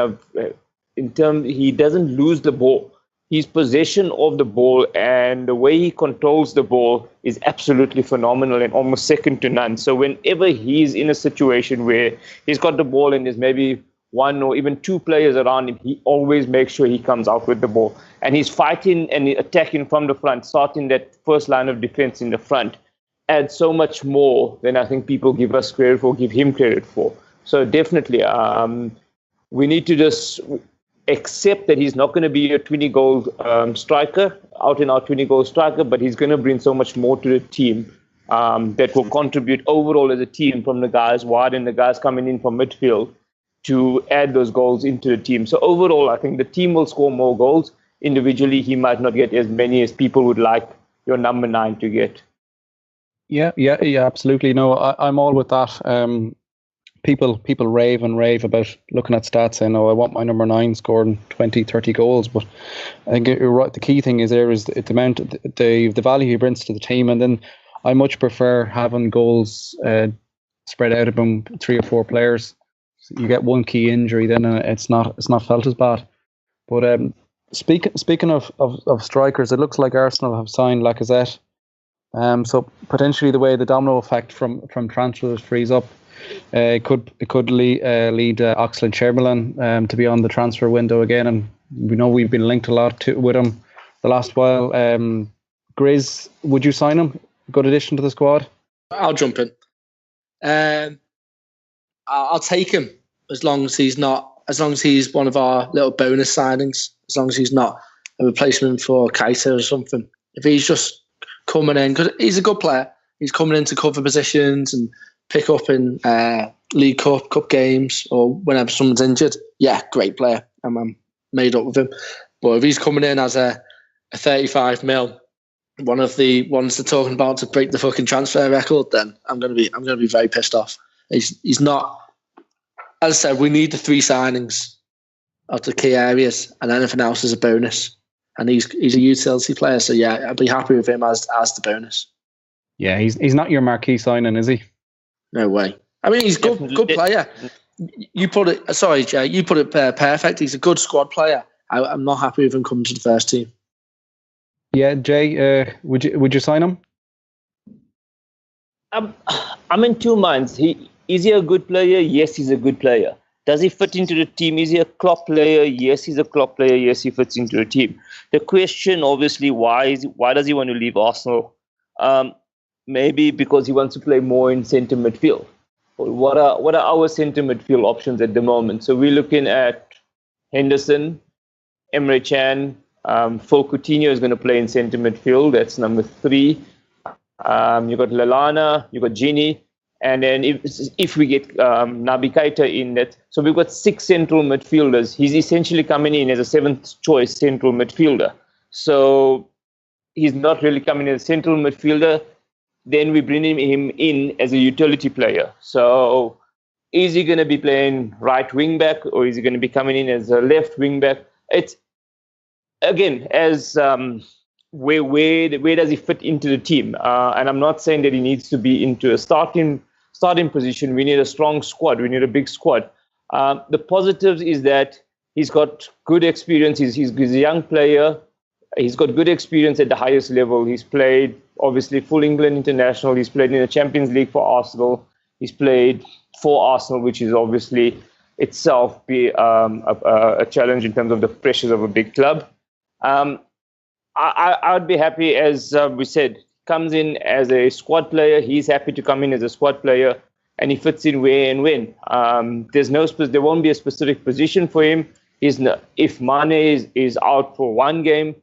he doesn't lose the ball. His possession of the ball and the way he controls the ball is absolutely phenomenal and almost second to none. So whenever he's in a situation where he's got the ball and there's maybe one or even two players around him, he always makes sure he comes out with the ball. And he's fighting and attacking from the front, starting that first line of defense in the front, adds so much more than I think people give us credit for, give him credit for. So definitely, we need to just accept that he's not going to be a 20-goal striker, out-and-out 20-goal striker, but he's going to bring so much more to the team that will contribute overall as a team from the guys wide and the guys coming in from midfield to add those goals into the team. So overall, I think the team will score more goals. Individually, he might not get as many as people would like your number 9 to get.
Yeah, absolutely. No, I'm all with that. People rave about looking at stats and I want my number 9 scoring 20, 30 goals. But I think you're right. The key thing is the amount, the value he brings to the team. And then I much prefer having goals spread out among 3 or 4 players. You get one key injury, then it's not felt as bad. But speaking of strikers, it looks like Arsenal have signed Lacazette. So potentially the way the domino effect from transfers frees up, it could lead Oxlade-Chamberlain to be on the transfer window again, and we know we've been linked a lot with him the last while. Grizz, would you sign him? Good addition to the squad.
I'll jump in. I'll take him as long as he's one of our little bonus signings, as long as he's not a replacement for Keita or something. If he's just coming in, because he's a good player, he's coming in to cover positions and pick up in League Cup games or whenever someone's injured. Yeah, great player. I'm made up with him. But if he's coming in as a 35 mil, one of the ones they're talking about to break the fucking transfer record, then I'm gonna be very pissed off. He's not. As I said, we need the 3 signings of the key areas, and anything else is a bonus. And he's a utility player, so yeah, I'd be happy with him as the bonus.
Yeah, he's not your marquee signing, is he?
No way. I mean, he's good player. You put it. Sorry, Jay. You put it perfect. He's a good squad player. I'm not happy with him coming to the first team.
Yeah, Jay. Would you sign him?
I'm in two minds. Is he a good player? Yes, he's a good player. Does he fit into the team? Is he a Klopp player? Yes, he's a Klopp player. Yes, he fits into the team. The question, obviously, why does he want to leave Arsenal? Maybe because he wants to play more in centre midfield. What are our centre midfield options at the moment? So we're looking at Henderson, Emre Can, Phil Coutinho is going to play in centre midfield. That's number 3. You've got Lallana, you've got Gini. And then if we get Naby Keita in that, so we've got 6 central midfielders. He's essentially coming in as a 7th choice central midfielder. So he's not really coming in as a central midfielder. Then we bring him in as a utility player. So is he going to be playing right wing back or is he going to be coming in as a left wing back? It's again as where does he fit into the team? And I'm not saying that he needs to be into a starting position. We need a strong squad. We need a big squad. The positives is that he's got good experience. He's a young player. He's got good experience at the highest level. He's played, obviously, full England international. He's played in the Champions League for Arsenal. He's played for Arsenal, which is obviously itself be a challenge in terms of the pressures of a big club. I would be happy, as we said, comes in as a squad player. He's happy to come in as a squad player, and he fits in where and when. There won't be a specific position for him. If Mane is out for one game,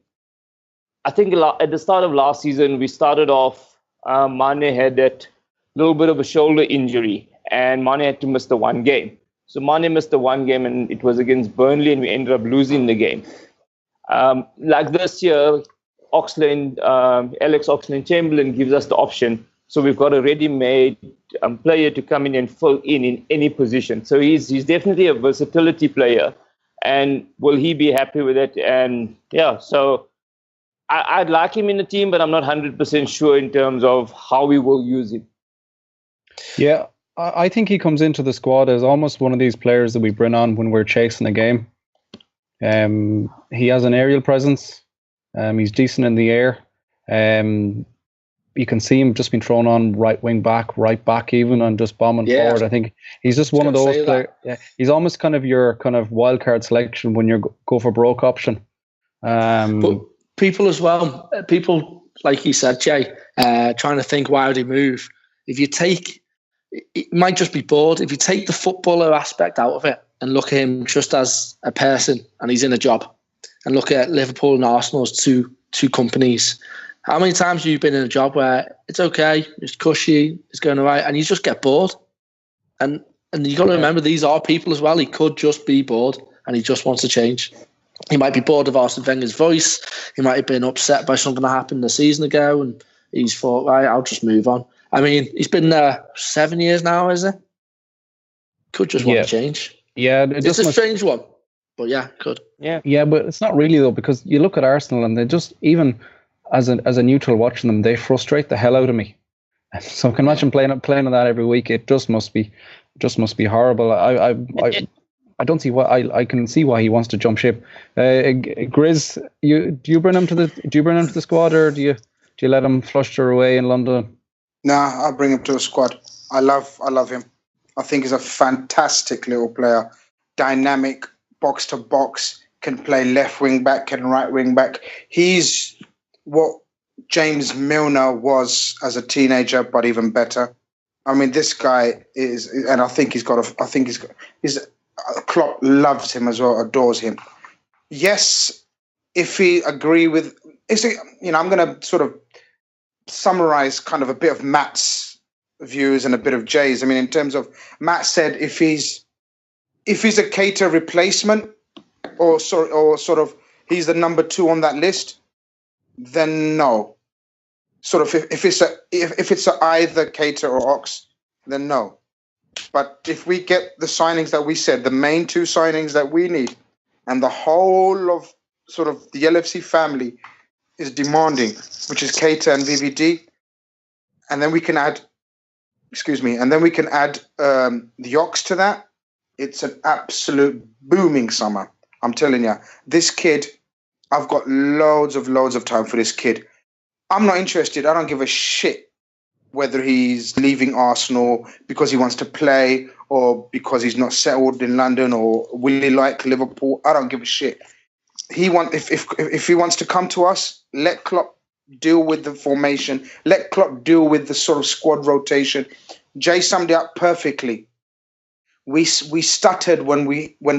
I think at the start of last season, we started off, Mane had that little bit of a shoulder injury, and Mane had to miss the one game. So Mane missed the one game, and it was against Burnley, and we ended up losing the game. Like this year, Alex Oxlade-Chamberlain gives us the option. So we've got a ready-made player to come in and fill in any position. So he's definitely a versatility player. And will he be happy with it? And yeah, so I'd like him in the team, but I'm not 100% sure in terms of how we will use him.
Yeah, I think he comes into the squad as almost one of these players that we bring on when we're chasing a game. He has an aerial presence. He's decent in the air. You can see him just being thrown on right wing back, right back even, and just bombing forward. I think he's just one of those players. Yeah, he's almost kind of your kind of wild card selection when you go for broke option.
But people as well, people like you said, Jay, trying to think why would he move? If you take, it might just be bored. If you take the footballer aspect out of it and look at him just as a person, and he's in a job, and look at Liverpool and Arsenal as two companies. How many times have you been in a job where it's okay, it's cushy, it's going all right, and you just get bored? And you got to remember, these are people as well. He could just be bored, and he just wants to change. He might be bored of Arsene Wenger's voice. He might have been upset by something that happened a season ago, and he's thought, right, I'll just move on. I mean, he's been there 7 years now, is it? Could just want to change.
Yeah,
it's a strange one, but yeah, could.
Yeah, but it's not really though, because you look at Arsenal and they just, even as a neutral watching them, they frustrate the hell out of me. So I can imagine playing on that every week. It just must be horrible. I don't see why. I can see why he wants to jump ship. Grizz, do you bring him to the squad, or do you let him fluster away in London?
Nah, I'll bring him to the squad. I love him. I think he's a fantastic little player. Dynamic, box to box, can play left wing back, can right wing back. He's what James Milner was as a teenager, but even better. I mean, this guy is, and I think Klopp loves him as well, adores him. Yes, if he agree with, I'm going to sort of summarize kind of a bit of Matt's views and a bit of Jay's. I mean, in terms of, Matt said if he's a Keita replacement, or sort of he's the number 2 on that list, then no. Sort of if it's either Keita or Ox, then no. But if we get the signings that we said, the main 2 signings that we need, and the whole of sort of the LFC family is demanding, which is Keita and VVD, and then we can add, the Ox to that, it's an absolute booming summer. I'm telling you, this kid, I've got loads of time for this kid. I'm not interested. I don't give a shit whether he's leaving Arsenal because he wants to play, or because he's not settled in London, or will he like Liverpool. I don't give a shit. If he wants to come to us, let Klopp deal with the formation. Let Klopp deal with the sort of squad rotation. Jay summed it up perfectly. We stuttered when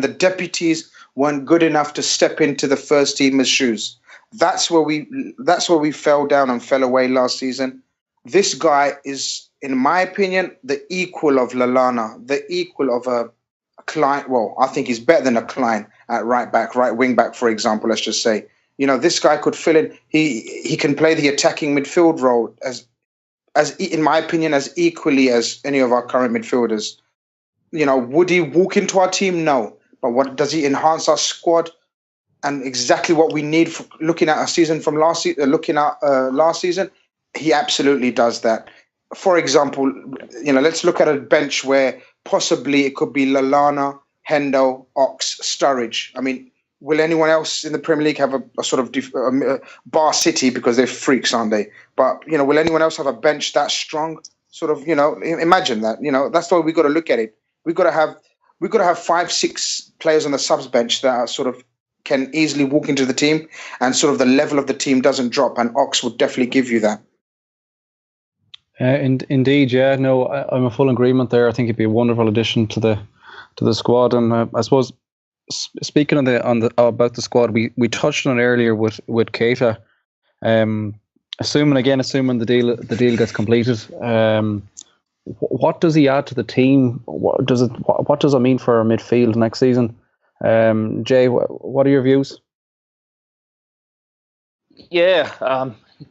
the deputies weren't good enough to step into the first teamers' shoes. That's where we fell down and fell away last season. This guy is, in my opinion, the equal of Lallana, the equal of a Klein. Well, I think he's better than a Klein at right back, right wing back, for example. Let's just say, this guy could fill in. He can play the attacking midfield role as in my opinion, as equally as any of our current midfielders. Would he walk into our team? No. But what does he enhance our squad? And exactly what we need for looking at our season from last season, last season, he absolutely does that. For example, let's look at a bench where possibly it could be Lallana, Hendo, Ox, Sturridge. I mean, will anyone else in the Premier League have a sort of Bar City, because they're freaks, aren't they? But will anyone else have a bench that strong? sort of, imagine that. That's the way we got to look at it. We got to have 5-6 players on the subs bench that are sort of can easily walk into the team, and sort of the level of the team doesn't drop. And Ox would definitely give you that.
Indeed, yeah. No, I'm in full agreement there. I think it'd be a wonderful addition to the squad. And I suppose speaking about the squad, we touched on it earlier with Keita. Assuming the deal gets completed, what does he add to the team? What does it mean for our midfield next season? Jay, what are your views?
Yeah,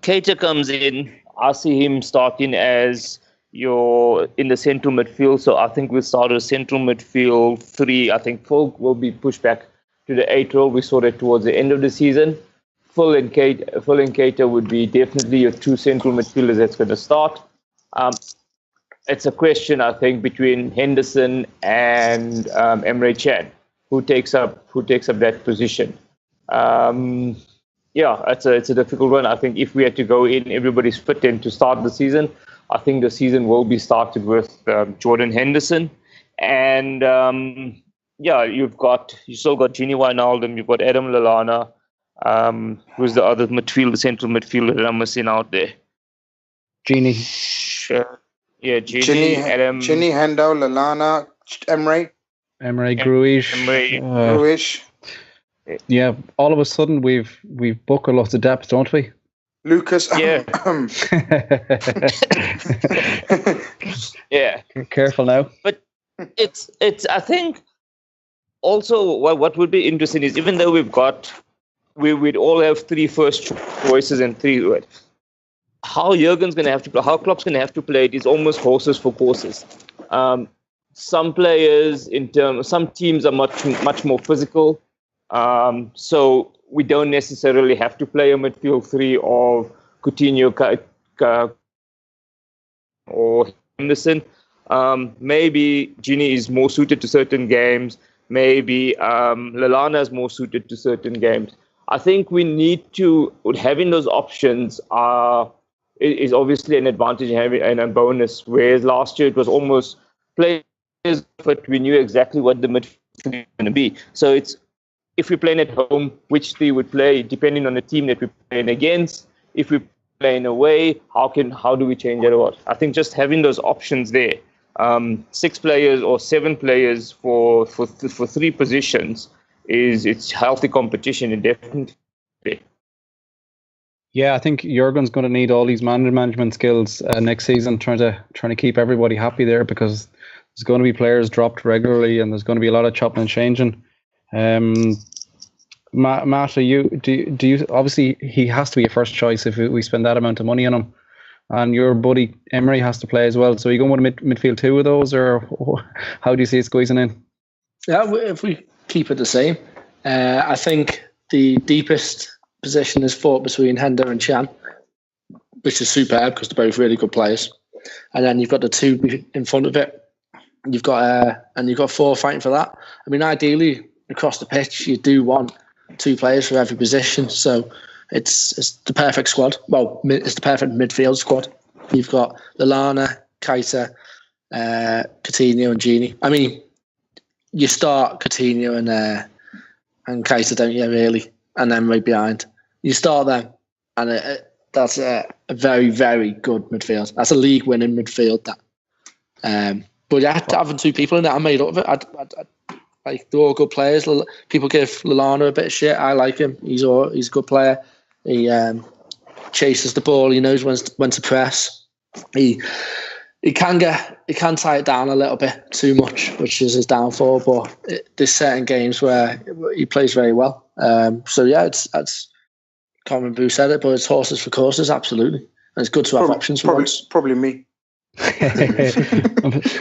Keita comes in. I see him starting as in the central midfield. So I think we'll start a central midfield 3. I think Folk will be pushed back to the 8 role. We saw that towards the end of the season. Phil and Keita would be definitely your 2 central midfielders that's going to start. It's a question, I think, between Henderson and Emre Can, who takes up that position. Yeah, it's a difficult one. I think if we had to go in, everybody's fit in to start the season. I think the season will be started with Jordan Henderson, and you've still got Gini Wijnaldum, you've got Adam Lallana, who's the other central midfielder that I'm missing out there.
Gini.
Sure. Yeah, Gini, Adam,
Gini, Hendo, Lallana, Emre
Gruish. Yeah, all of a sudden we've booked lots of depth, don't we?
Lucas.
Yeah. Yeah.
Careful now.
But it's I think also what would be interesting is, even though we'd all have 3 first choices and 3, how Jurgen's going to have to play, how Klopp's going to have to play it is almost horses for courses. Some players some teams are much more physical. So we don't necessarily have to play a midfield 3 of Coutinho or Henderson. Maybe Gini is more suited to certain games. Maybe Lallana is more suited to certain games. I think we need to, having those options is obviously an advantage and a bonus. Whereas last year it was almost players, but we knew exactly what the midfield was going to be. So it's, if we're playing at home, which 3 would play, depending on the team that we're playing against. If we're playing away, how do we change it out? I think just having those options there, 6 players or 7 players for 3 positions, it's healthy competition indefinitely.
Yeah, I think Jurgen's going to need all these management skills next season, trying to keep everybody happy there, because there's going to be players dropped regularly, and there's going to be a lot of chopping and changing. Matt, do you obviously he has to be a first choice if we spend that amount of money on him, and your buddy Emery has to play as well. So are you going with midfield 2 of those, or how do you see it squeezing in?
Yeah, if we keep it the same, I think the deepest position is fought between Hendo and Can, which is superb because they're both really good players. And then you've got the 2 in front of it. You've got 4 fighting for that. I mean, ideally across the pitch, you do want 2 players for every position. So it's the perfect squad. Well, it's the perfect midfield squad. You've got Lallana, Keita, Coutinho, and Gini. I mean, you start Coutinho and Keita, don't you, really? And then right behind. You start them, and that's a very, very good midfield. That's a league-winning midfield, that. But yeah, having 2 people in it, I made up of it. Like, they're all good players. People give Lallana a bit of shit. I like him. He's a good player. He chases the ball. He knows when to press. He can tie it down a little bit too much, which is his downfall. But there's certain games where he plays very well. So yeah, it's can't remember who said it, but it's horses for courses, absolutely. And it's good to have options for once.
Probably me.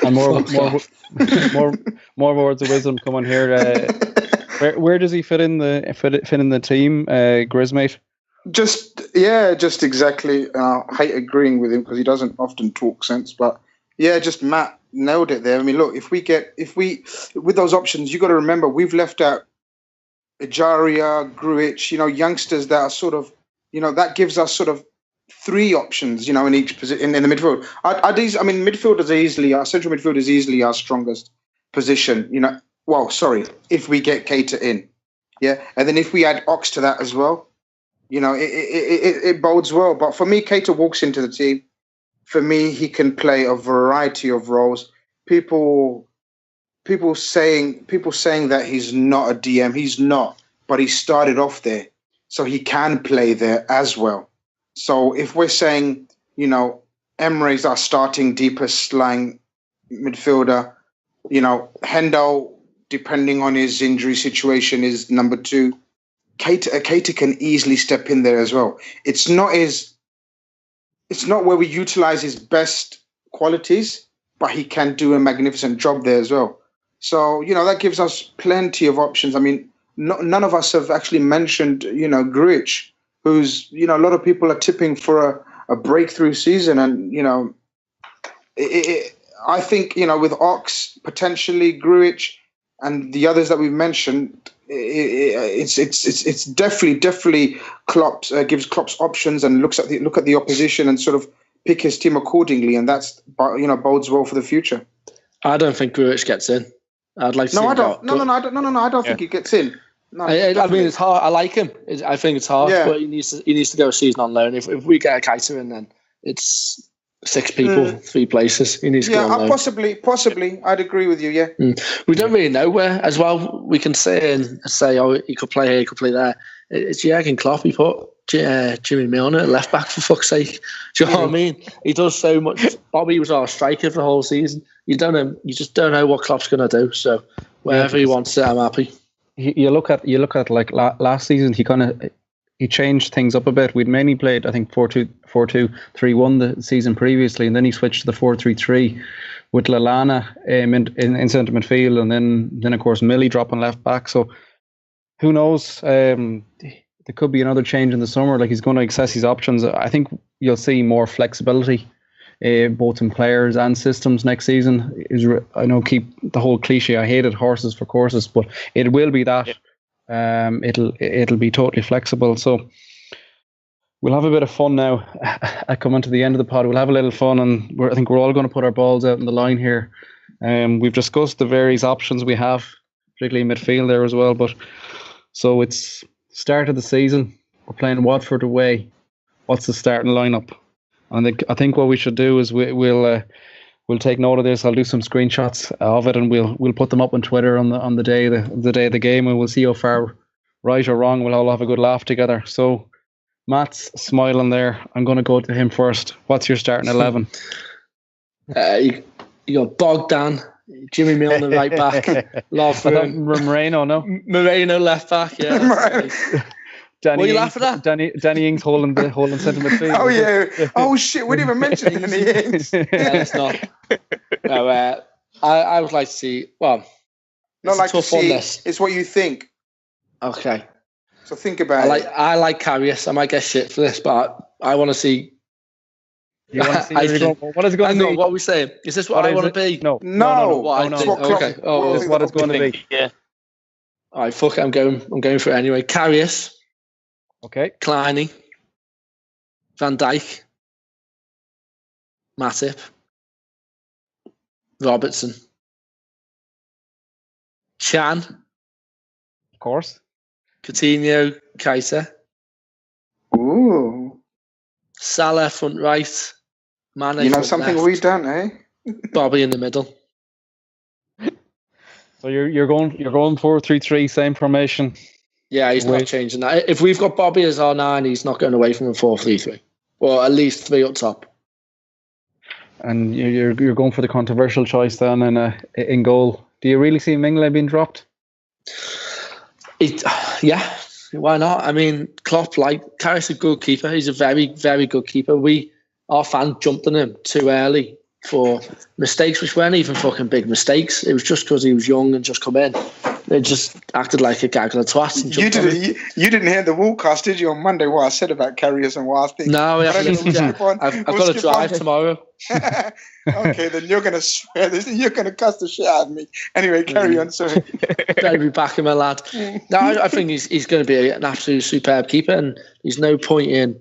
And more words of wisdom coming here. Where does he fit in the team, Grizz, mate?
Just exactly. I hate agreeing with him because he doesn't often talk sense, but yeah, just Matt nailed it there. I mean, look, if we with those options, you got to remember we've left out Ejaria, Grujic, youngsters that are sort of, that gives us sort of three options, in each position in the midfield. Central midfield is easily our strongest position. If we get Keita in, yeah, and then if we add Ox to that as well, it bodes well. But for me, Keita walks into the team. For me, he can play a variety of roles. People saying that he's not a DM. He's not, but he started off there, so he can play there as well. So if we're saying, Emre's our starting deepest lying midfielder, Hendo, depending on his injury situation, is number 2. Keita can easily step in there as well. It's not where we utilize his best qualities, but he can do a magnificent job there as well. So, that gives us plenty of options. I mean, none of us have actually mentioned, Grujic, who's, a lot of people are tipping for a breakthrough season. And, I think, with Ox, potentially Grujic, and the others that we've mentioned, it's definitely Klopp gives Klopp's options and look at the opposition and sort of pick his team accordingly, and that's bodes well for the future.
I don't think Grujic gets in. I'd like to. I
don't think he gets in. No,
I mean, it's hard. I like him. I think it's hard, but he needs to go a season on loan. If we get a Keita in, then it's 6 people, 3 places. He needs to go on loan.
Possibly. I'd agree with you. Yeah.
We don't really know where as well. We can say, oh, he could play here, he could play there. It's Jurgen Klopp. He put Jimmy Milner at left back, for fuck's sake. Do you know what I mean? He does so much. Bobby was our striker for the whole season. You don't know. You just don't know what Klopp's going to do. So wherever he wants it, I'm happy.
You look at like last season. He changed things up a bit. We'd mainly played, I think, 4-2-3-1 the season previously, and then he switched to the 4-3-3 with Lallana in centre midfield, and then of course Millie dropping left back. So who knows? There could be another change in the summer. Like, he's going to access his options. I think you'll see more flexibility, both in players and systems next season. I know, keep the whole cliche. I hated horses for courses, but it will be that. It'll be totally flexible. So we'll have a bit of fun now. Coming to the end of the pod, we'll have a little fun, and I think we're all going to put our balls out in the line here. We've discussed the various options we have, particularly midfield there as well. But so it's start of the season. We're playing Watford away. What's the starting lineup? And I think what we should do is we'll take note of this. I'll do some screenshots of it, and we'll put them up on Twitter on the day of the game, and we'll see how far right or wrong. We'll all have a good laugh together. So Matt's smiling there. I'm going to go to him first. What's your starting 11?
You got Bogdan, Jimmy Milner right back,
Moreno, no?
Moreno left back, yeah.
Danny
what are you laughing at?
Danny Ings holding centre midfield.
Oh yeah. Oh shit, we didn't even mention Danny Ings.
Yeah, that's not. No, I would like to see. Well,
not like to see. It's what you think.
Okay.
So think about it.
I like Karius. I might get shit for this, but I want to see.
You want to see what is it going to be?
What are we saying? Is this what I want to be?
No.
What I think.
Okay.
This is what it's going to be.
Yeah.
All right. Fuck it. I'm going for it anyway. Karius.
Okay.
Kleiny. Van Dijk. Matip. Robertson. Chan.
Of course.
Coutinho. Keita.
Ooh.
Salah front right. Mane.
You know something left. We don't, eh?
Bobby in the middle.
So you're going 4-3-3, same formation.
Yeah, he's not changing that. If we've got Bobby as our 9, he's not going away from a 4-3-3, or at least 3 up top.
And you're going for the controversial choice then in goal. Do you really see Mingele being dropped?
Yeah, why not? I mean, Klopp, Karius, a good keeper. He's a very, very good keeper. Our fan jumped on him too early for mistakes, which weren't even fucking big mistakes. It was just because he was young and just come in. They just acted like a gaggle of twats. And
you didn't hear the Woolcast, did you, on Monday, what I said about Karius and what I think?
No, I've got to drive tomorrow.
Okay, then you're going to swear this. You're going to cuss the shit out of me. Anyway, carry on, sorry.
Better be back in my lad. No, I think he's going to be an absolute superb keeper, and there's no point in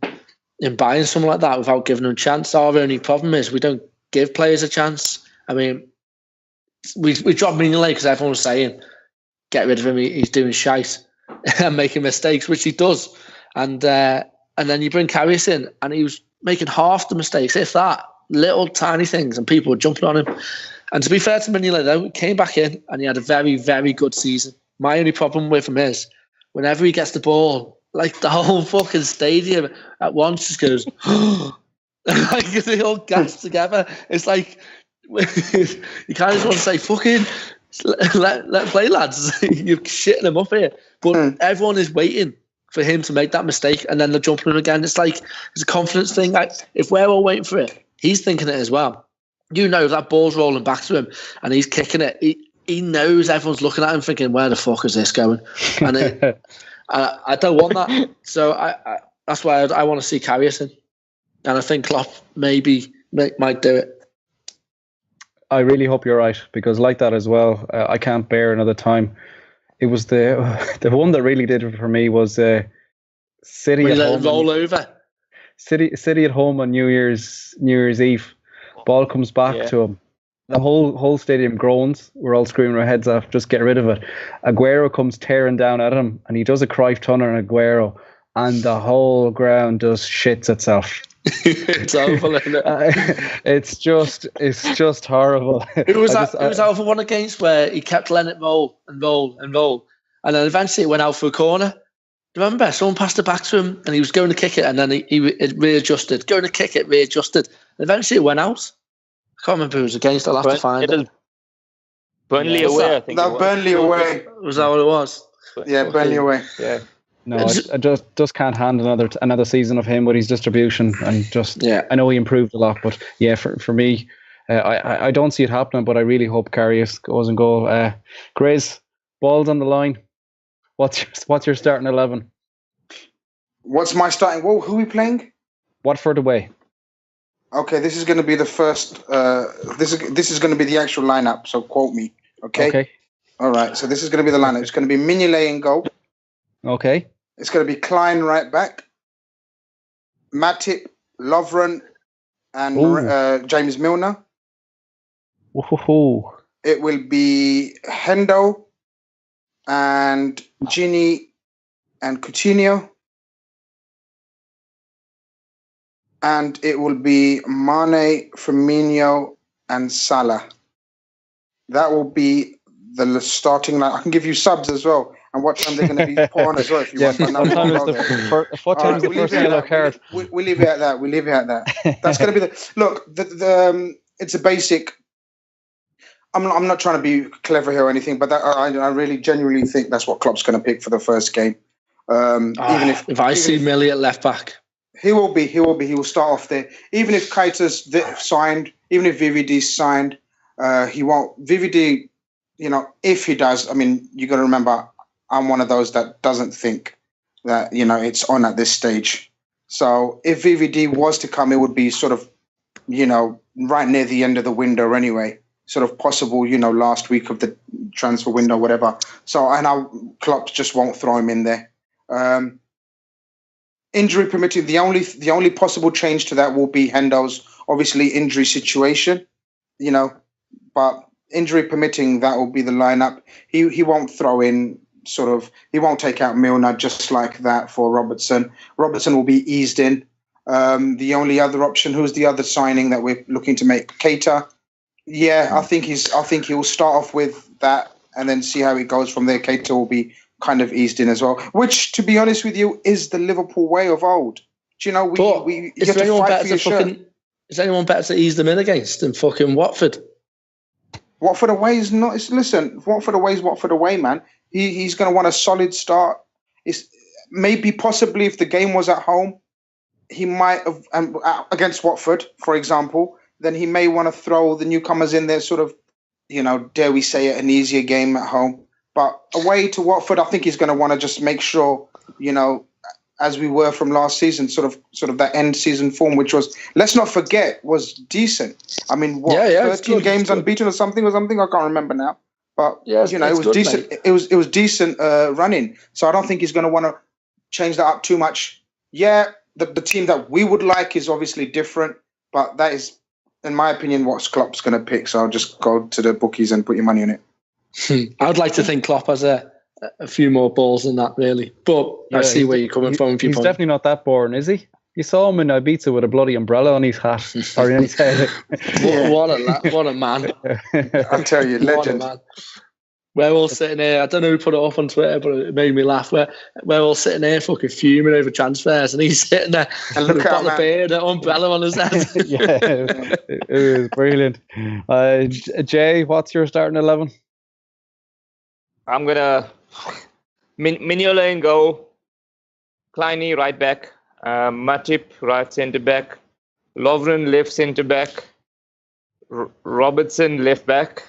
in buying someone like that without giving them a chance. Our only problem is we don't give players a chance. I mean, we dropped Mignolet because everyone was saying, get rid of him, he's doing shite and making mistakes, which he does. And then you bring Karius in, and he was making half the mistakes, if that, little tiny things, and people were jumping on him. And to be fair to Mignolet, though, he came back in and he had a very, very good season. My only problem with him is whenever he gets the ball, like the whole fucking stadium at once just goes, like they all gas together. It's like, you kind of just want to say, fucking let play, lads. You're shitting him up here. But everyone is waiting for him to make that mistake, and then they're jumping him again. It's like, it's a confidence thing. Like, if we're all waiting for it, he's thinking it as well. You know, that ball's rolling back to him and he's kicking it. He knows everyone's looking at him thinking, where the fuck is this going? And I don't want that. So that's why I want to see Karius in. And I think Klopp might do it.
I really hope you're right, because like that as well, I can't bear another time. It was the one that really did it for me was City
when
at home.
Roll over.
City at home on New Year's Eve. Ball comes back to him. The whole stadium groans. We're all screaming our heads off, just get rid of it. Aguero comes tearing down at him, and he does a Cruyff tunnel on Aguero, and the whole ground just shits itself.
It's awful, isn't it?
It's just horrible.
It was over one against where he kept letting it roll and roll and roll, and then eventually it went out for a corner. Do you remember? Someone passed it back to him, and he was going to kick it, and then it readjusted. Going to kick it, readjusted. And eventually it went out. I can't remember who it was against. I'll have to find it.
Burnley away, I think.
No, Burnley away.
Was that what it was?
Yeah, Burnley away.
Yeah.
No, I just can't handle another season of him with his distribution, and just I know he improved a lot, but yeah, for me, I don't see it happening, but I really hope Karius goes and goal. Grizz, balls on the line. What's your starting 11?
What's my starting? Whoa, who are we playing?
Watford away.
Okay, this is going to be the first. This is going to be the actual lineup. So quote me. Okay. All right. So this is going to be the lineup. It's going to be Mignolet in goal.
Okay.
It's going to be Klein right back. Matip, Lovren, and James Milner.
Ooh.
It will be Hendo and Gini and Coutinho. And it will be Mane, Firmino, and Salah. That will be the starting line. I can give you subs as well. And what time they're going to be pouring as well if you want.
What time is the first yellow card?
We'll leave it at that. We'll leave it at that. That's going to be it's a basic. I'm not trying to be clever here or anything, but I really genuinely think that's what Klopp's going to pick for the first game. Even
if I see Millie at left back,
he will be. He will start off there. Even if Keita's signed, even if VVD's signed, he won't. VVD, if he does, I mean, you got to remember, I'm one of those that doesn't think that it's on at this stage. So if VVD was to come, it would be sort of, right near the end of the window anyway. Sort of possible, last week of the transfer window, whatever. So I know Klopp just won't throw him in there. Injury permitting, the only possible change to that will be Hendo's obviously injury situation, but injury permitting, that will be the lineup. He won't throw in he won't take out Milner just like that for Robertson. Robertson will be eased in. The only other option, who's the other signing that we're looking to make? Keita. Yeah, I think he'll start off with that and then see how it goes from there. Keita will be kind of eased in as well, which, to be honest with you, is the Liverpool way of old. Do you know, you have to fight for your shirt.
Is anyone better to ease them in against than fucking Watford?
Watford away is not. Listen, Watford away is Watford away, man. He's going to want a solid start. It's maybe possibly if the game was at home, he might have against Watford, for example. Then he may want to throw the newcomers in there, sort of, dare we say it, an easier game at home. But away to Watford, I think he's going to want to just make sure, as we were from last season, sort of that end season form, which was, let's not forget, was decent. I mean, 13 games unbeaten or something? I can't remember now. But it was decent. Mate. It was decent running. So I don't think he's going to want to change that up too much. Yeah, the team that we would like is obviously different, but that is, in my opinion, what Klopp's going to pick. So I'll just go to the bookies and put your money on it.
I would like to think Klopp has a few more balls than that, really. But I see where you're coming from.
He's definitely not that boring, is he? You saw him in Ibiza with a bloody umbrella on his hat or in his head.
What a man!
I'll tell you, legend.
What a man. We're all sitting here. I don't know who put it up on Twitter, but it made me laugh. We're all sitting there fucking fuming over transfers, and he's sitting there
and look
with a bottle of beer and an umbrella on his head.
It was brilliant. Jay, what's your starting 11?
I'm gonna Mignolet in goal, Kleiny right back, Matip right centre back, Lovren left centre back, Robertson left back.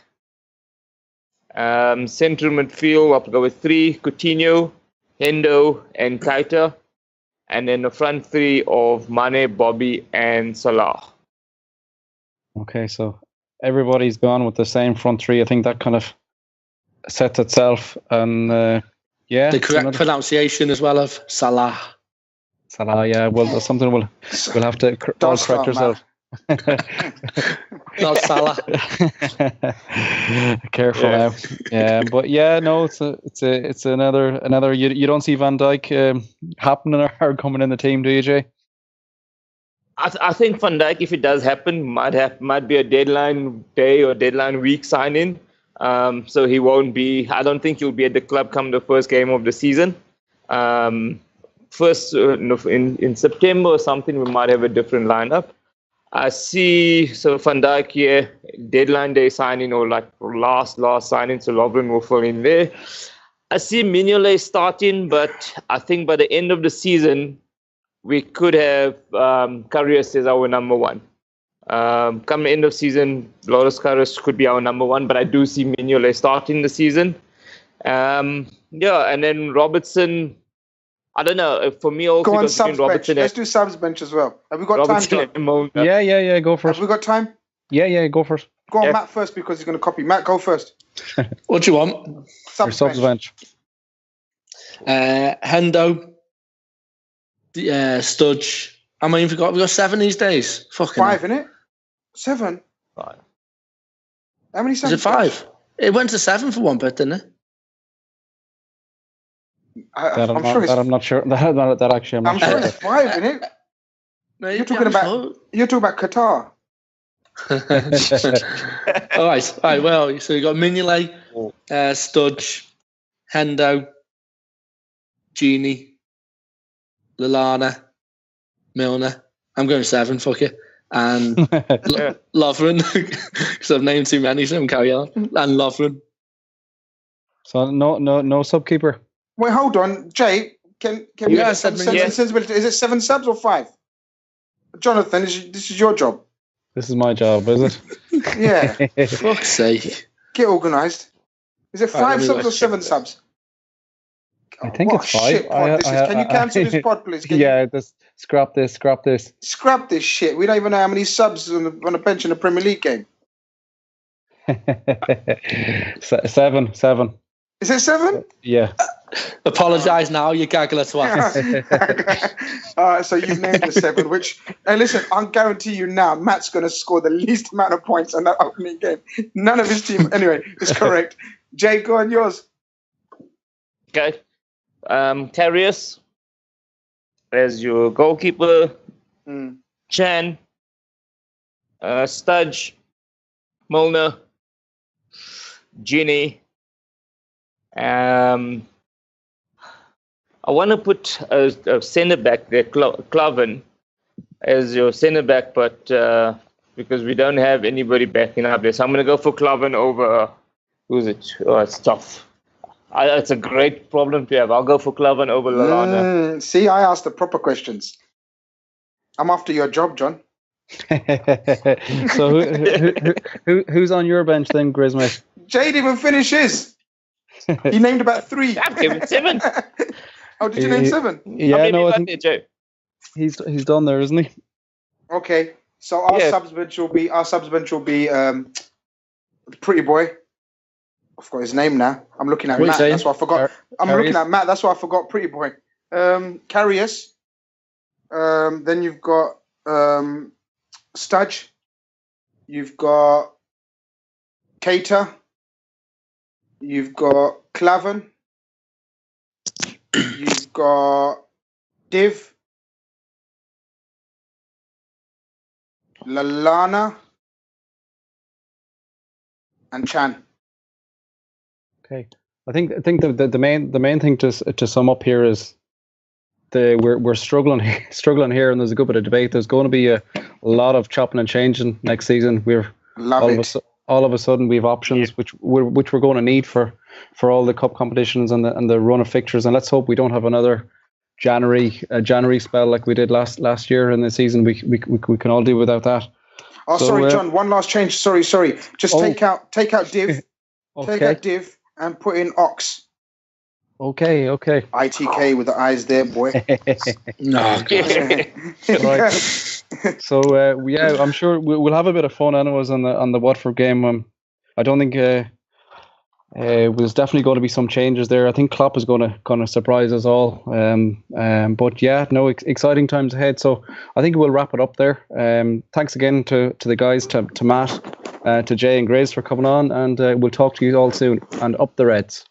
Central midfield, I'll go with 3, Coutinho, Hendo, and Keita. And then the front 3 of Mane, Bobby, and Salah.
Okay, so everybody's gone with the same front 3. I think that kind of sets itself. And
the correct pronunciation as well of Salah.
Salah, yeah. Well, that's something we'll have to all correct ourselves.
Not Salah.
Careful now. Yeah, but yeah, no, it's another. You don't see Van Dijk happening or coming in the team, do you, Jay?
I think Van Dijk, if it does happen, might be a deadline day or deadline week sign-in. So he won't be. I don't think he'll be at the club come the first game of the season. In September or something, we might have a different lineup. I see, so Van Dijk here, deadline day signing or like last signing, so Lovren will fill in there. I see Mignolet starting, but I think by the end of the season, we could have Karius as our number 1. Come the end of season, Loris Karius could be our number 1, but I do see Mignolet starting the season. And then Robertson, I don't know. For me, also
go on subs bench. Let's do subs bench as well. Have we got
Robertson
time, John?
Yeah. Go first.
Have we got time?
Yeah. Go first.
Go on, Matt first because he's going to copy. Matt, go first.
What do you want?
Subs bench.
Hendo, Studge. I mean, we got 7 these days. Fucking
5, innit? 7.
5.
How many subs?
Is it 5? It went to 7 for one bit, didn't it?
I'm not sure. That actually, I'm not sure.
I'm sure it's 5, isn't it?
No,
you're talking about Qatar.
All right. Well, so you got Mignolet, Studge, Hendo, Genie, Lallana, Milner. I'm going 7. Fuck it. And Lovren, because I've named too many, so I'm carry on. And Lovren.
So no subkeeper.
Wait, hold on, Jay. Can we have some sense and sensibility? Is it 7 subs or 5? Jonathan, this is your job.
This is my job, is it?
Yeah.
Fuck's sake.
Get organised. Is it 5 subs or 7 subs?
I think it's 5.
Shit pod this is. Can you cancel this pod, please?
Scrap this.
Scrap this shit. We don't even know how many subs on a bench in a Premier League game.
7.
Is it 7?
Yeah.
Apologise now, you gaggler twat.
So you've named the 7, which, and listen, I'll guarantee you now, Matt's going to score the least amount of points on that opening game. None of his team, anyway, is correct. Jay, go on yours.
Okay. Karius as your goalkeeper. Chan, Studge, Milner, Genie. I want to put a centre back there, Klavan, as your centre back, but because we don't have anybody backing up there, so I'm going to go for Klavan over. Who's it? Oh, it's tough. It's a great problem to have. I'll go for Klavan over Lallana.
See, I asked the proper questions. I'm after your job, John.
So who's on your bench then, Grizz, mate?
Jay didn't even finish his. He named about 3.
I've given 7.
Oh, did you name 7?
Yeah, no, I think he's done there, isn't he?
Okay, so our subs bench will be Pretty Boy. I forgot his name now. I'm looking at Matt. That's why I forgot. I'm looking at Matt. That's why I forgot Pretty Boy. Karius. Then you've got Studge. You've got Keita. You've got Clavan. You've got Div. Lallana. And Chan.
Okay, I think the main thing to sum up here is we're struggling here, and there's a good bit of debate. There's going to be a lot of chopping and changing next season. All of a sudden we have options which we're going to need for all the cup competitions and the run of fixtures. And let's hope we don't have another January spell like we did last year in the season. We can all do without that.
Oh, so, sorry, John. One last change. Sorry. Just take out Div.
Okay.
Take out Div and put in Ox.
Okay.
ITK with the eyes there, boy.
No.
Right. So I'm sure we'll have a bit of fun anyways on the Watford game. I don't think there's definitely going to be some changes there. I think Klopp is going to surprise us all. But yeah, no, exciting times ahead. So I think we'll wrap it up there. Thanks again to the guys, to Matt, to Jay and Grizz for coming on, and we'll talk to you all soon. And up the Reds.